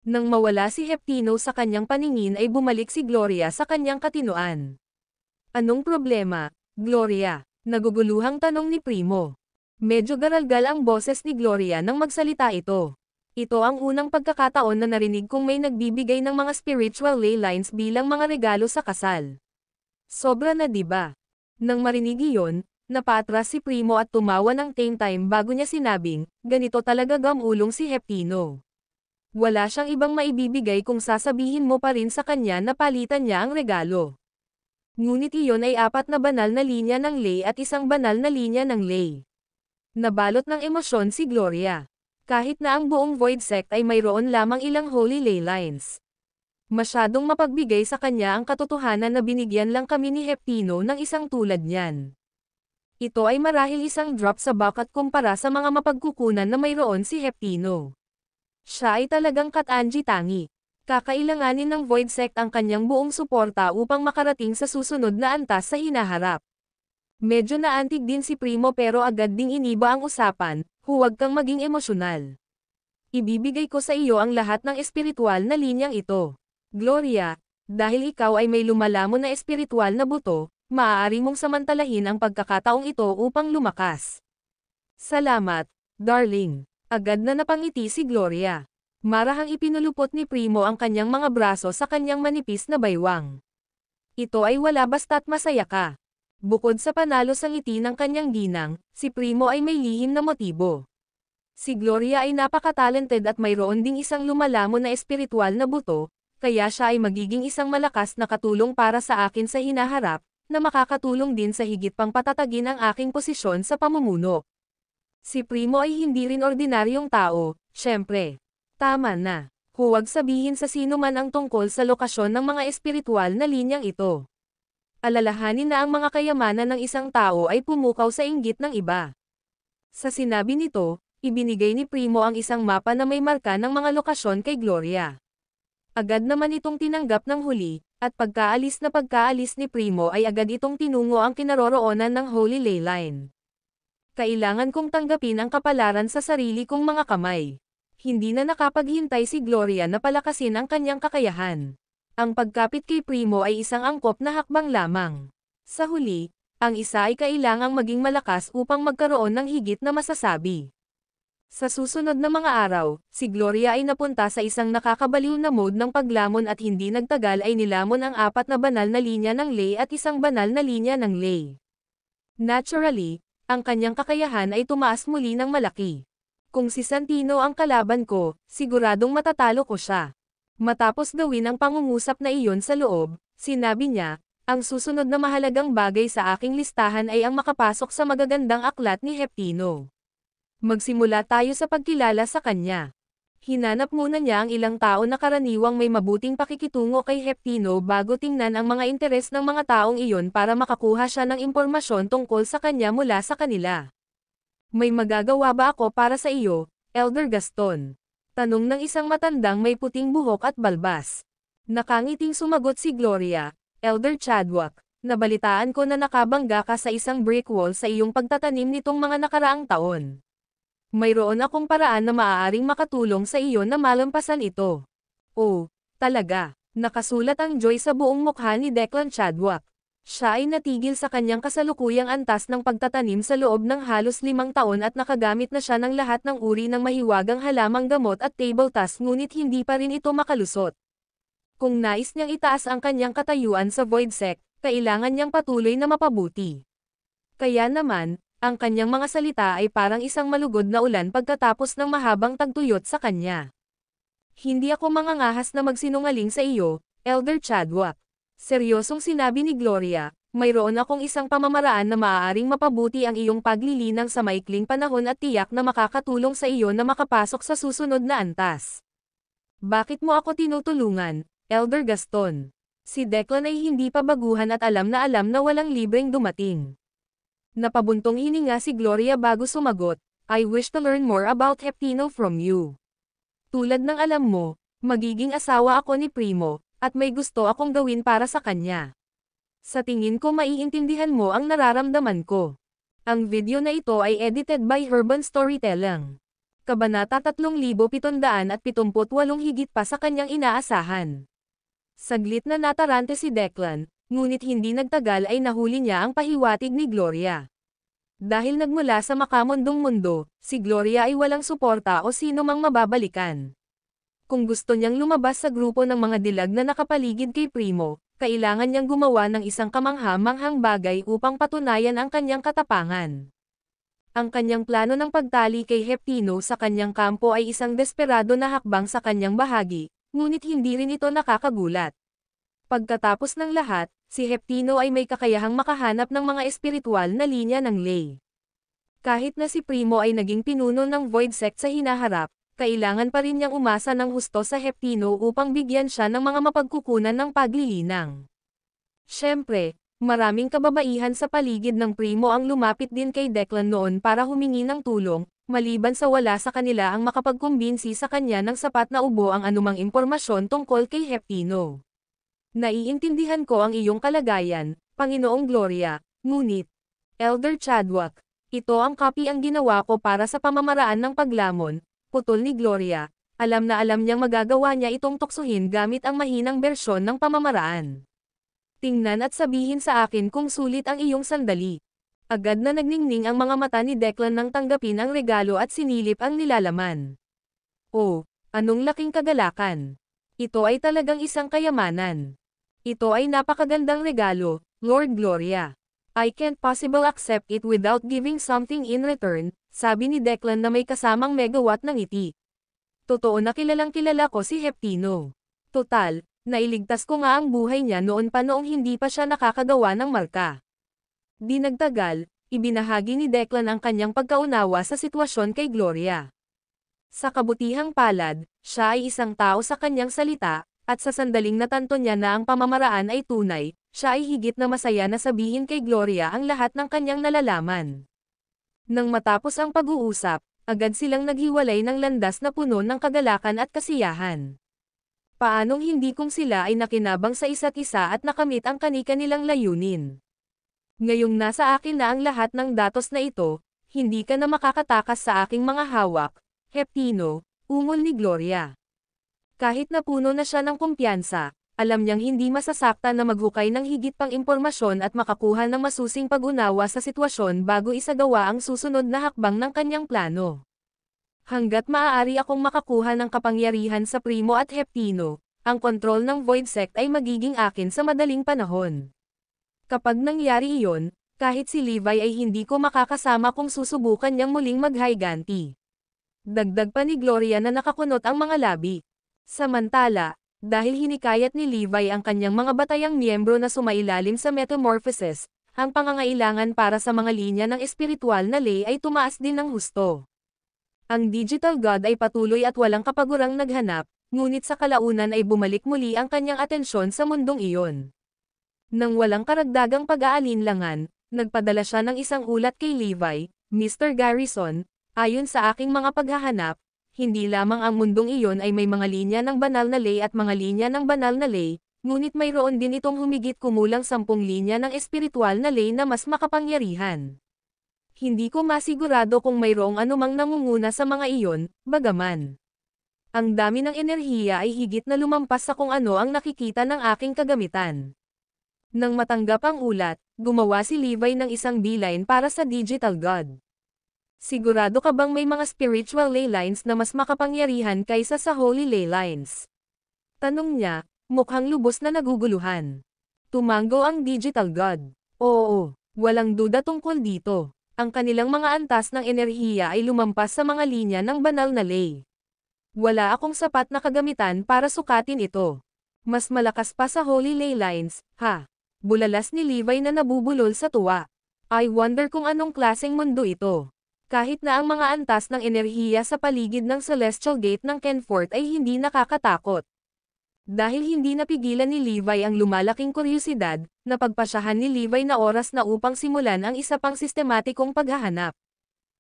Nang mawala si Heptino sa kanyang paningin ay bumalik si Gloria sa kanyang katinoan. Anong problema, Gloria? Naguguluhang tanong ni Primo. Medyo garalgal ang boses ni Gloria nang magsalita ito. Ito ang unang pagkakataon na narinig kong may nagbibigay ng mga spiritual ley lines bilang mga regalo sa kasal. Sobra na diba? Nang marinig iyon, Napatras si Primo at tumawa ng time bago niya sinabing, ganito talaga gamulong si Heptino. Wala siyang ibang maibibigay kung sasabihin mo pa rin sa kanya na palitan niya ang regalo. Ngunit iyon ay 4 na banal na linya ng ley at 1 banal na linya ng ley. Nabalot ng emosyon si Gloria. Kahit na ang buong Void Sect ay mayroon lamang ilang holy ley lines. Masyadong mapagbigay sa kanya ang katotohanan na binigyan lang kami ni Heptino ng isang tulad niyan. Ito ay marahil isang drop sa bucket kumpara sa mga mapagkukunan na mayroon si Heptino. Siya ay talagang katangi-tangi. Kakailanganin ng Void Sect ang kanyang buong suporta upang makarating sa susunod na antas sa hinaharap. Medyo naantig din si Primo pero agad ding iniba ang usapan, huwag kang maging emosyonal. Ibibigay ko sa iyo ang lahat ng espiritual na linyang ito. Gloria, dahil ikaw ay may lumalamon na espiritual na buto, maaari mong samantalahin ang pagkakataong ito upang lumakas. Salamat, darling. Agad na napangiti si Gloria. Marahang ipinulupot ni Primo ang kanyang mga braso sa kanyang manipis na baywang. Ito ay wala basta't masaya ka. Bukod sa panalo sa ngiti ng kanyang ginang, si Primo ay may lihim na motibo. Si Gloria ay napaka-talented at mayroon ding isang lumalamon na espiritual na buto, kaya siya ay magiging isang malakas na katulong para sa akin sa hinaharap, na makakatulong din sa higit pang patatagin ang aking posisyon sa pamumuno. Si Primo ay hindi rin ordinaryong tao, syempre. Tama na. Huwag sabihin sa sino man ang tungkol sa lokasyon ng mga espiritual na linyang ito. Alalahanin na ang mga kayamanan ng isang tao ay pumukaw sa inggit ng iba. Sa sinabi nito, ibinigay ni Primo ang isang mapa na may marka ng mga lokasyon kay Gloria. Agad naman itong tinanggap ng huli, at pagkaalis ni Primo ay agad itong tinungo ang kinaroroonan ng Holy Ley Line. Kailangan kong tanggapin ang kapalaran sa sarili kong mga kamay. Hindi na nakapaghintay si Gloria na palakasin ang kanyang kakayahan. Ang pagkapit kay Primo ay isang angkop na hakbang lamang. Sa huli, ang isa ay kailangang maging malakas upang magkaroon ng higit na masasabi. Sa susunod na mga araw, si Gloria ay napunta sa isang nakakabaliw na mode ng paglamon at hindi nagtagal ay nilamon ang 4 na banal na linya ng ley at 1 banal na linya ng ley. Naturally, ang kanyang kakayahan ay tumaas muli ng malaki. Kung si Santino ang kalaban ko, siguradong matatalo ko siya. Matapos gawin ang pangungusap na iyon sa loob, sinabi niya, ang susunod na mahalagang bagay sa aking listahan ay ang makapasok sa magagandang aklat ni Heptino. Magsimula tayo sa pagkilala sa kanya. Hinanap muna niya ang ilang tao na karaniwang may mabuting pakikitungo kay Heptino bago tingnan ang mga interes ng mga taong iyon para makakuha siya ng impormasyon tungkol sa kanya mula sa kanila. May magagawa ba ako para sa iyo, Elder Gaston? Tanong ng isang matandang may puting buhok at balbas. Nakangiting sumagot si Gloria, Elder Chadwick, nabalitaan ko na nakabangga ka sa isang brick wall sa iyong pagtatanim nitong mga nakaraang taon. Mayroon akong paraan na maaaring makatulong sa iyo na malampasan ito. Oh, talaga. Nakasulat ang joy sa buong mukha ni Declan Chadwick. Siya ay natigil sa kanyang kasalukuyang antas ng pagtatanim sa loob ng halos 5 taon at nakagamit na siya ng lahat ng uri ng mahiwagang halamang gamot at table task ngunit hindi pa rin ito makalusot. Kung nais niyang itaas ang kanyang katayuan sa Void Sect, kailangan niyang patuloy na mapabuti. Kaya naman, ang kanyang mga salita ay parang isang malugod na ulan pagkatapos ng mahabang tagtuyot sa kanya. Hindi ako mangangahas na magsinungaling sa iyo, Elder Chadwick. Seryosong sinabi ni Gloria, mayroon akong isang pamamaraan na maaaring mapabuti ang iyong paglilinang sa maikling panahon at tiyak na makakatulong sa iyo na makapasok sa susunod na antas. Bakit mo ako tinutulungan, Elder Gaston? Si Declan ay hindi pa baguhan at alam na walang libreng dumating. Napabuntong hininga si Gloria bago sumagot, I wish to learn more about Heptino from you. Tulad ng alam mo, magiging asawa ako ni Primo, at may gusto akong gawin para sa kanya. Sa tingin ko maiintindihan mo ang nararamdaman ko. Ang video na ito ay edited by Urban Storytelling. Kabanata 3778 higit pa sa kanyang inaasahan. Saglit na natarante si Declan, ngunit hindi nagtagal ay nahuli niya ang pahiwatig ni Gloria. Dahil nagmula sa makamundong mundo, si Gloria ay walang suporta o sino mang mababalikan. Kung gusto niyang lumabas sa grupo ng mga dilag na nakapaligid kay Primo, kailangan niyang gumawa ng isang kamangha-manghang bagay upang patunayan ang kanyang katapangan. Ang kanyang plano ng pagtali kay Heptino sa kanyang kampo ay isang desperado na hakbang sa kanyang bahagi, ngunit hindi rin ito nakakagulat. Pagkatapos ng lahat, si Heptino ay may kakayahang makahanap ng mga espiritual na linya ng ley. Kahit na si Primo ay naging pinuno ng Void Sect sa hinaharap, kailangan pa rin niyang umasa ng husto sa Heptino upang bigyan siya ng mga mapagkukunan ng paglilinang. Siyempre, maraming kababaihan sa paligid ng Primo ang lumapit din kay Declan noon para humingi ng tulong, maliban sa wala sa kanila ang makapagkumbinsi sa kanya ng sapat na ubo ang anumang impormasyon tungkol kay Heptino. Naiintindihan ko ang iyong kalagayan, Panginoong Gloria, ngunit, Elder Chadwick, ito ang copy ang ginawa ko para sa pamamaraan ng paglamon, putol ni Gloria. Alam na alam niyang magagawa niya itong tuksuhin gamit ang mahinang bersyon ng pamamaraan. Tingnan at sabihin sa akin kung sulit ang iyong sandali. Agad na nagningning ang mga mata ni Declan nang tanggapin ang regalo at sinilip ang nilalaman. Oh, anong laking kagalakan. Ito ay talagang isang kayamanan. Ito ay napakagandang regalo, Lord Gloria. I can't possible accept it without giving something in return, sabi ni Declan na may kasamang megawatt ng ngiti. Totoo na kilalang kilala ko si Heptino. Total, nailigtas ko nga ang buhay niya noon pa noong hindi pa siya nakakagawa ng marka. Di nagtagal, ibinahagi ni Declan ang kanyang pagkaunawa sa sitwasyon kay Gloria. Sa kabutihang palad, siya ay isang tao sa kanyang salita, at sa sandaling natanto niya na ang pamamaraan ay tunay, siya ay higit na masaya na sabihin kay Gloria ang lahat ng kanyang nalalaman. Nang matapos ang pag-uusap, agad silang naghiwalay ng landas na puno ng kagalakan at kasiyahan. Paanong hindi kung sila ay nakinabang sa isa't isa at nakamit ang kani-kanilang layunin. Ngayong nasa akin na ang lahat ng datos na ito, hindi ka na makakatakas sa aking mga hawak, Heptino, ungol ni Gloria. Kahit na puno na siya ng kumpiyansa, alam niyang hindi masasakta na maghukay ng higit pang impormasyon at makakuha ng masusing pag-unawa sa sitwasyon bago isagawa ang susunod na hakbang ng kanyang plano. Hanggat maaari akong makakuha ng kapangyarihan sa Primo at Heptino, ang kontrol ng Void Sect ay magiging akin sa madaling panahon. Kapag nangyari iyon, kahit si Levi ay hindi ko makakasama kung susubukan niyang muling mag-higanti. Dagdag pa ni Gloria na nakakunot ang mga labi. Samantala, dahil hinikayat ni Levi ang kanyang mga batayang miyembro na sumailalim sa metamorphosis, ang pangangailangan para sa mga linya ng espiritual na ley ay tumaas din ng husto. Ang Digital God ay patuloy at walang kapagurang naghanap, ngunit sa kalaunan ay bumalik muli ang kanyang atensyon sa mundong iyon. Nang walang karagdagang pag-aalinlangan, nagpadala siya ng isang ulat kay Levi, Mr. Garrison, ayon sa aking mga paghahanap, hindi lamang ang mundong iyon ay may mga linya ng banal na ley at mga linya ng banal na ley, ngunit mayroon din itong humigit kumulang 10 linya ng espiritual na ley na mas makapangyarihan. Hindi ko masigurado kung mayroong anumang nangunguna sa mga iyon, bagaman. Ang dami ng enerhiya ay higit na lumampas sa kung ano ang nakikita ng aking kagamitan. Nang matanggap ang ulat, gumawa si Levi ng isang beeline para sa Digital God. Sigurado ka bang may mga spiritual ley lines na mas makapangyarihan kaysa sa holy ley lines? Tanong niya, mukhang lubos na naguguluhan. Tumango ang Digital God. Oo, walang duda tungkol dito. Ang kanilang mga antas ng enerhiya ay lumampas sa mga linya ng banal na ley. Wala akong sapat na kagamitan para sukatin ito. Mas malakas pa sa holy ley lines, ha? Bulalas ni Levi na nabubulol sa tuwa. I wonder kung anong klaseng mundo ito. Kahit na ang mga antas ng enerhiya sa paligid ng Celestial Gate ng Kenfort ay hindi nakakatakot. Dahil hindi napigilan ni Levi ang lumalaking kuryosidad, napagpasyahan ni Levi na oras na upang simulan ang isa pang sistematikong paghahanap.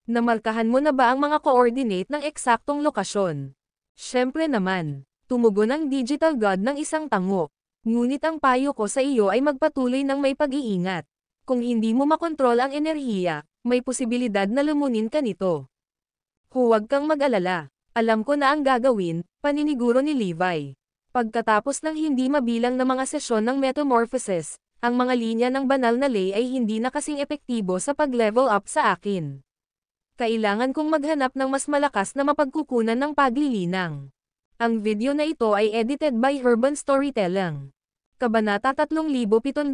Namarkahan mo na ba ang mga coordinate ng eksaktong lokasyon? Siyempre naman, tumugon ang Digital God ng isang tango. Ngunit ang payo ko sa iyo ay magpatuloy ng may pag-iingat. Kung hindi mo makontrol ang enerhiya, may posibilidad na lumunin ka nito. Huwag kang mag-alala. Alam ko na ang gagawin, paniniguro ni Levi. Pagkatapos ng hindi mabilang na mga sesyon ng metamorphosis, ang mga linya ng banal na ley ay hindi na kasing epektibo sa pag-level up sa akin. Kailangan kong maghanap ng mas malakas na mapagkukunan ng paglilinang. Ang video na ito ay edited by Urban Storytelling. Kabanata 3779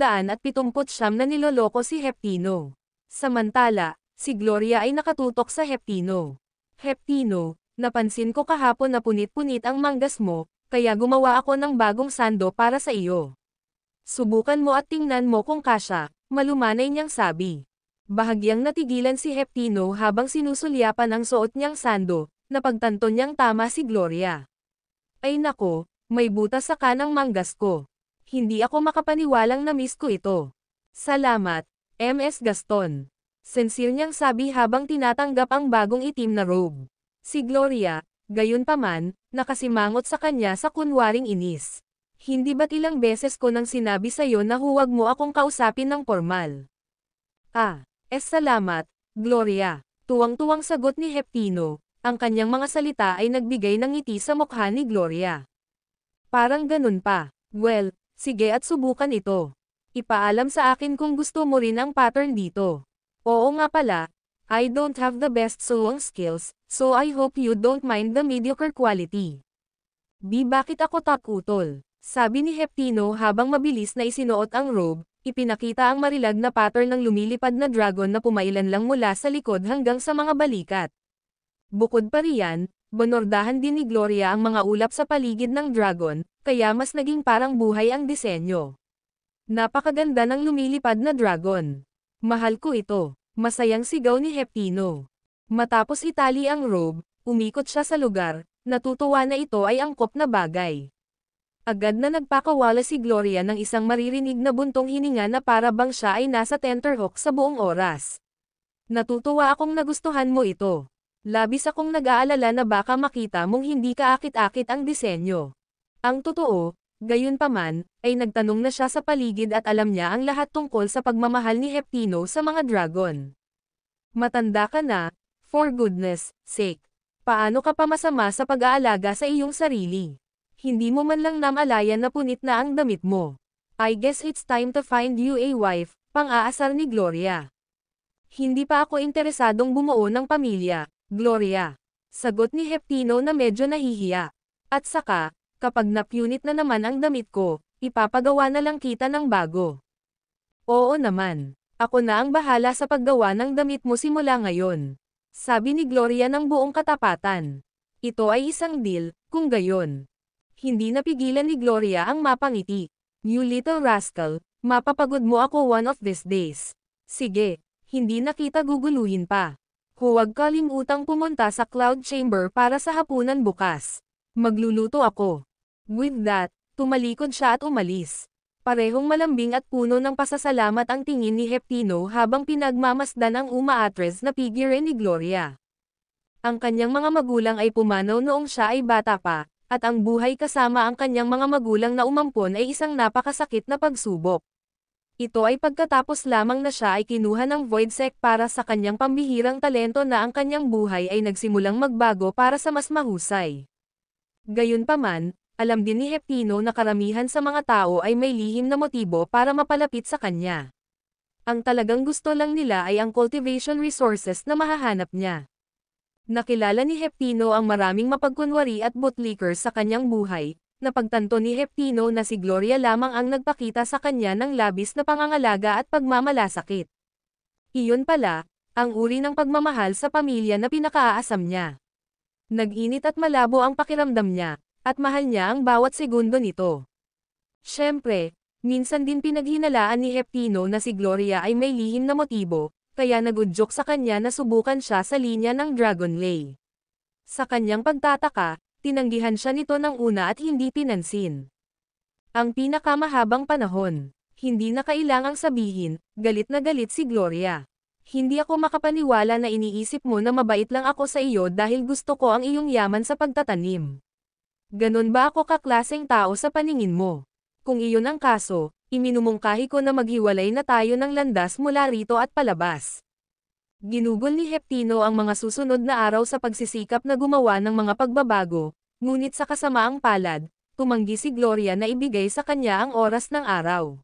na niloloko si Heptino. Samantala, si Gloria ay nakatutok sa Heptino. Heptino, napansin ko kahapon na punit-punit ang manggas mo, kaya gumawa ako ng bagong sando para sa iyo. Subukan mo at tingnan mo kung kasya, malumanay niyang sabi. Bahagyang natigilan si Heptino habang sinusulyapan ang suot niyang sando, napagtanto niyang tama si Gloria. Ay nako, may butas sa kanang manggas ko. Hindi ako makapaniwalang na-miss ko ito. Salamat, MS Gaston. Sincere niyang sabi habang tinatanggap ang bagong itim na robe. Si Gloria, gayunpaman, nakasimangot sa kanya sa kunwaring inis. Hindi ba't ilang beses ko nang sinabi sa'yo na huwag mo akong kausapin ng formal? Salamat, Gloria. Tuwang-tuwang sagot ni Heptino, ang kanyang mga salita ay nagbigay ng ngiti sa mukha ni Gloria. Parang ganun pa. Well, sige at subukan ito. Ipaalam sa akin kung gusto mo rin ang pattern dito. Oo nga pala, I don't have the best sewing skills, so I hope you don't mind the mediocre quality. Bakit ako takutol? Sabi ni Heptino habang mabilis na isinuot ang robe, ipinakita ang marilag na pattern ng lumilipad na dragon na pumailan lang mula sa likod hanggang sa mga balikat. Bukod pa riyan, banordahan din ni Gloria ang mga ulap sa paligid ng dragon, kaya mas naging parang buhay ang disenyo. Napakaganda ng lumilipad na dragon. Mahal ko ito, masayang sigaw ni Heptino. Matapos itali ang robe, umikot siya sa lugar, natutuwa na ito ay angkop na bagay. Agad na nagpakawala si Gloria ng isang maririnig na buntong hininga na para bang siya ay nasa tenterhook sa buong oras. Natutuwa akong nagustuhan mo ito. Labis akong nag-aalala na baka makita mong hindi kaakit-akit ang disenyo. Ang totoo, gayunpaman, ay nagtanong na siya sa paligid at alam niya ang lahat tungkol sa pagmamahal ni Heptino sa mga dragon. Matanda ka na, for goodness sake. Paano ka pa masama sa pag-aalaga sa iyong sarili? Hindi mo man lang namalayan na punit na ang damit mo. I guess it's time to find you a wife, pang-aasar ni Gloria. Hindi pa ako interesadong bumuo ng pamilya, Gloria. Sagot ni Heptino na medyo nahihiya. At saka, kapag napunit na naman ang damit ko, ipapagawa na lang kita ng bago. Oo naman. Ako na ang bahala sa paggawa ng damit mo simula ngayon. Sabi ni Gloria ng buong katapatan. Ito ay isang deal, kung gayon. Hindi napigilan ni Gloria ang mapangiti. You little rascal, mapapagod mo ako one of these days. Sige, hindi na kita guguluhin pa. Huwag kalimutang pumunta sa Cloud Chamber para sa hapunan bukas. Magluluto ako. With that, tumalikod siya at umalis. Parehong malambing at puno ng pasasalamat ang tingin ni Heptino habang pinagmamasdan ang umaatres na figure ni Gloria. Ang kanyang mga magulang ay pumanaw noong siya ay bata pa, at ang buhay kasama ang kanyang mga magulang na umampon ay isang napakasakit na pagsubok. Ito ay pagkatapos lamang na siya ay kinuha ng Voidsec para sa kanyang pambihirang talento na ang kanyang buhay ay nagsimulang magbago para sa mas mahusay. Gayunpaman, alam din ni Heptino na karamihan sa mga tao ay may lihim na motibo para mapalapit sa kanya. Ang talagang gusto lang nila ay ang cultivation resources na mahahanap niya. Nakilala ni Heptino ang maraming mapagkunwari at bootlickers sa kanyang buhay, napagtanto ni Heptino na si Gloria lamang ang nagpakita sa kanya ng labis na pangangalaga at pagmamalasakit. Iyon pala, ang uri ng pagmamahal sa pamilya na pinakaaasam niya. Nag-init at malabo ang pakiramdam niya, at mahal niya ang bawat segundo nito. Siyempre, minsan din pinaghinalaan ni Heptino na si Gloria ay may lihim na motibo, kaya nagudyok sa kanya na subukan siya sa linya ng Dragon Lay. Sa kanyang pagtataka, tinanggihan siya nito ng una at hindi pinansin. Ang pinakamahabang panahon, hindi na kailangang sabihin, galit na galit si Gloria. Hindi ako makapaniwala na iniisip mo na mabait lang ako sa iyo dahil gusto ko ang iyong yaman sa pagtatanim. Ganon ba ako kaklaseng tao sa paningin mo? Kung iyon ang kaso, iminumungkahi ko na maghiwalay na tayo ng landas mula rito at palabas. Ginugol ni Heptino ang mga susunod na araw sa pagsisikap na gumawa ng mga pagbabago, ngunit sa kasamaang palad, tumanggi si Gloria na ibigay sa kanya ang oras ng araw.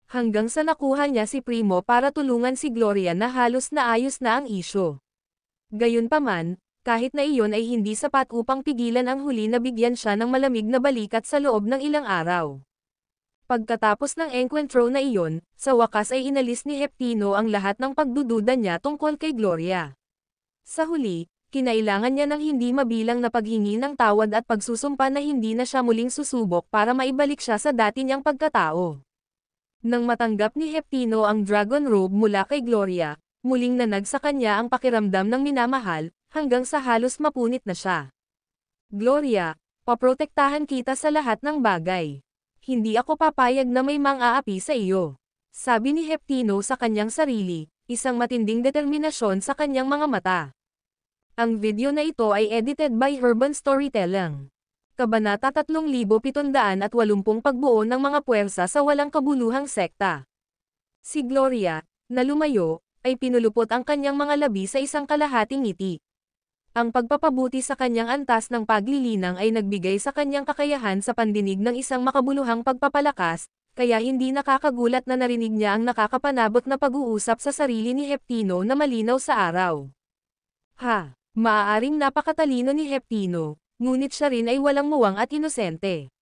Hanggang sa nakuha niya si Primo para tulungan si Gloria na halos naayos na ang isyo. Gayunpaman, kahit na iyon ay hindi sapat upang pigilan ang huli na bigyan siya ng malamig na balikat sa loob ng ilang araw. Pagkatapos ng enkwentro na iyon, sa wakas ay inalis ni Heptino ang lahat ng pagdududa niya tungkol kay Gloria. Sa huli, kinailangan niya ng hindi mabilang na paghingi ng tawad at pagsusumpa na hindi na siya muling susubok para maibalik siya sa dati niyang pagkatao. Nang matanggap ni Heptino ang Dragon Robe mula kay Gloria, muling nanag sa kanya ang pakiramdam ng minamahal, hanggang sa halos mapunit na siya. Gloria, paprotektahan kita sa lahat ng bagay. Hindi ako papayag na may mang-aapi sa iyo. Sabi ni Heptino sa kanyang sarili, isang matinding determinasyon sa kanyang mga mata. Ang video na ito ay edited by Urban Storytelling. Kabanata 3780 Pagbuo ng mga puwersa sa walang kabuluhang sekta. Si Gloria, na lumayo, ay pinulupot ang kanyang mga labi sa isang kalahating ngiti. Ang pagpapabuti sa kanyang antas ng paglilinang ay nagbigay sa kanyang kakayahan sa pandinig ng isang makabuluhang pagpapalakas, kaya hindi nakakagulat na narinig niya ang nakakapanabot na pag-uusap sa sarili ni Heptino na malinaw sa araw. Ha! Maaaring napakatalino ni Heptino, ngunit siya rin ay walang muwang at inosente.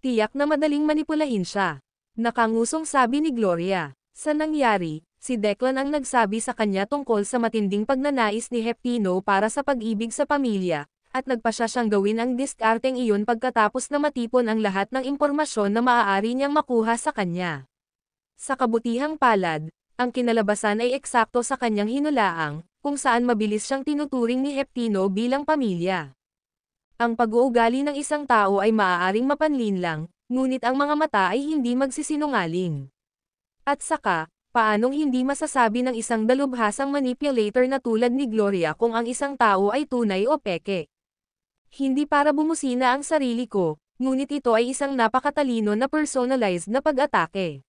Tiyak na madaling manipulahin siya. Nakangusong sabi ni Gloria. Sa nangyari, si Declan ang nagsabi sa kanya tungkol sa matinding pagnanais ni Heptino para sa pag-ibig sa pamilya, at nagpasya siyang gawin ang diskarteng iyon pagkatapos na matipon ang lahat ng impormasyon na maaari niyang makuha sa kanya. Sa kabutihang palad, ang kinalabasan ay eksakto sa kanyang hinulaang, kung saan mabilis siyang tinuturing ni Heptino bilang pamilya. Ang pag-uugali ng isang tao ay maaaring mapanlinlang, ngunit ang mga mata ay hindi magsisinungaling. At saka, paanong hindi masasabi ng isang dalubhasang manipulator na tulad ni Gloria kung ang isang tao ay tunay o peke? Hindi para bumusina ang sarili ko, ngunit ito ay isang napakatalino na personalized na pag-atake.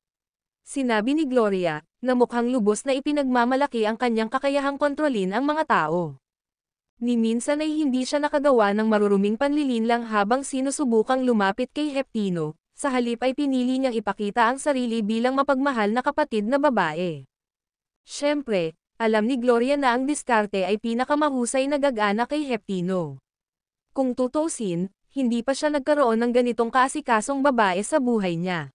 Sinabi ni Gloria, na mukhang lubos na ipinagmamalaki ang kanyang kakayahang kontrolin ang mga tao. Ni minsan ay hindi siya nakagawa ng maruruming panlilinlang habang sinusubukang lumapit kay Heptino, sa halip ay pinili niyang ipakita ang sarili bilang mapagmahal na kapatid na babae. Siyempre, alam ni Gloria na ang diskarte ay pinakamahusay na gagana kay Heptino. Kung tutuusin, hindi pa siya nagkaroon ng ganitong kaasikasong babae sa buhay niya.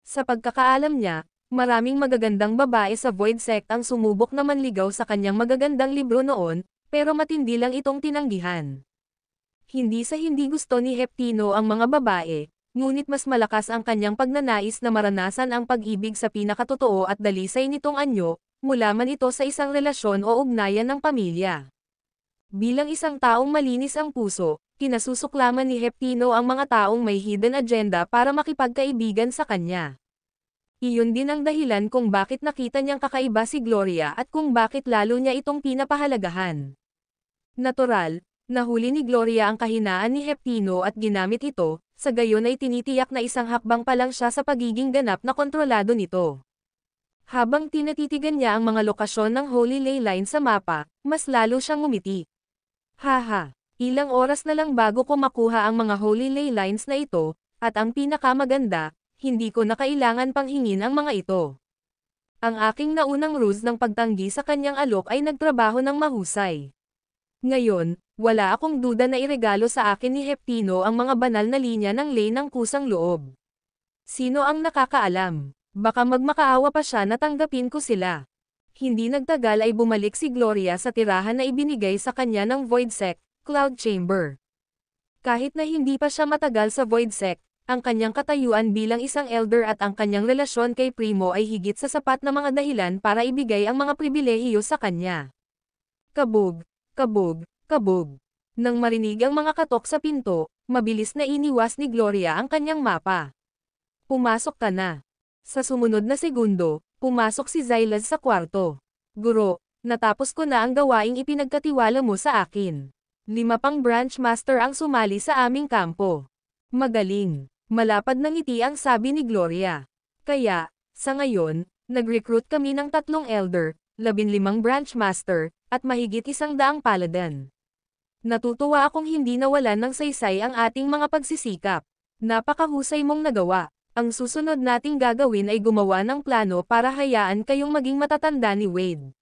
Sa pagkakaalam niya, maraming magagandang babae sa Void Sect ang sumubok na manligaw sa kanyang magagandang libro noon, pero matindi lang itong tinanggihan. Hindi sa hindi gusto ni Heptino ang mga babae, ngunit mas malakas ang kanyang pagnanais na maranasan ang pag-ibig sa pinakatotoo at dalisay nitong anyo, mula man ito sa isang relasyon o ugnayan ng pamilya. Bilang isang taong malinis ang puso, kinasusuklaman ni Heptino ang mga taong may hidden agenda para makipagkaibigan sa kanya. Iyon din ang dahilan kung bakit nakita niyang kakaiba si Gloria at kung bakit lalo niya itong pinapahalagahan. Natural, nahuli ni Gloria ang kahinaan ni Heptino at ginamit ito, sa gayon ay tinitiyak na isang hakbang pa lang siya sa pagiging ganap na kontrolado nito. Habang tinatitigan niya ang mga lokasyon ng Holy Ley Line sa mapa, mas lalo siyang ngumiti. Haha, ilang oras na lang bago ko makuha ang mga Holy Ley Lines na ito, at ang pinakamaganda, hindi ko na kailangan pang hingin ang mga ito. Ang aking naunang ruse ng pagtanggi sa kanyang alok ay nagtrabaho ng mahusay. Ngayon, wala akong duda na iregalo sa akin ni Heptino ang mga banal na linya ng ley ng kusang loob. Sino ang nakakaalam? Baka magmakaawa pa siya na tanggapin ko sila. Hindi nagtagal ay bumalik si Gloria sa tirahan na ibinigay sa kanya ng Void Sect, Cloud Chamber. Kahit na hindi pa siya matagal sa Void Sect, ang kanyang katayuan bilang isang elder at ang kanyang relasyon kay Primo ay higit sa sapat na mga dahilan para ibigay ang mga pribilehiyo sa kanya. Kabog, kabog, kabog. Nang marinig ang mga katok sa pinto, mabilis na iniwas ni Gloria ang kanyang mapa. Pumasok ka na. Sa sumunod na segundo, pumasok si Xylaz sa kwarto. Guro, natapos ko na ang gawaing ipinagkatiwala mo sa akin. 5 pang branch master ang sumali sa aming kampo. Magaling. Malapad na ngiti ang sabi ni Gloria. Kaya, sa ngayon, nag-recruit kami ng 3 elder, 15 branch master, at mahigit 100 paladin. Natutuwa akong hindi nawalan ng saysay ang ating mga pagsisikap. Napakahusay mong nagawa. Ang susunod nating gagawin ay gumawa ng plano para hayaan kayong maging matatanda ni Wade.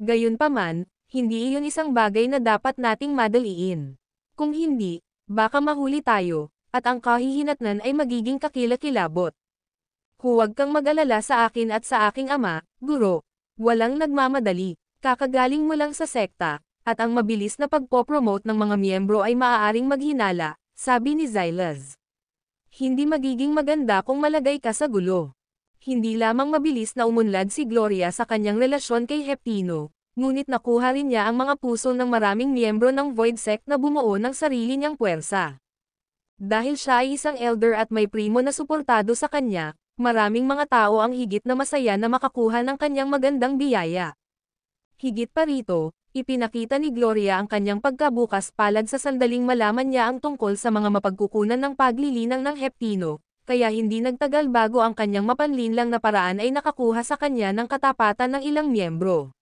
Gayunpaman, hindi iyon isang bagay na dapat nating madaliin. Kung hindi, baka mahuli tayo, at ang kahihinatnan ay magiging kakilakilabot. Huwag kang mag-alala sa akin at sa aking ama, guro. Walang nagmamadali, kakagaling mo lang sa sekta, at ang mabilis na pagpopromote ng mga miyembro ay maaaring maghinala, sabi ni Xylas. Hindi magiging maganda kung malagay ka sa gulo. Hindi lamang mabilis na umunlad si Gloria sa kanyang relasyon kay Heptino, ngunit nakuha rin niya ang mga puso ng maraming miyembro ng Void Sect na bumuo ng sarili niyang puwersa. Dahil siya ay isang elder at may primo na suportado sa kanya, maraming mga tao ang higit na masaya na makakuha ng kanyang magandang biyaya. Higit pa rito, ipinakita ni Gloria ang kanyang pagkabukas palad sa sandaling malaman niya ang tungkol sa mga mapagkukunan ng paglilinang ng Heptino, kaya hindi nagtagal bago ang kanyang mapanlinlang na paraan ay nakakuha sa kanya ng katapatan ng ilang miyembro.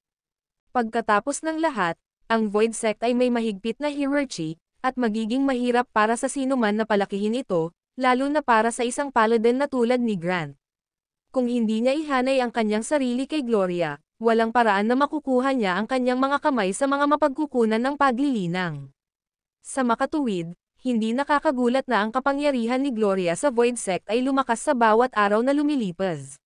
Pagkatapos ng lahat, ang Void Sect ay may mahigpit na hierarchy, at magiging mahirap para sa sinuman na palakihin ito, lalo na para sa isang paladin na tulad ni Grant. Kung hindi niya ihanay ang kanyang sarili kay Gloria, walang paraan na makukuha niya ang kanyang mga kamay sa mga mapagkukunan ng paglilinang. Sa makatuwid, hindi nakakagulat na ang kapangyarihan ni Gloria sa Void Sect ay lumakas sa bawat araw na lumilipas.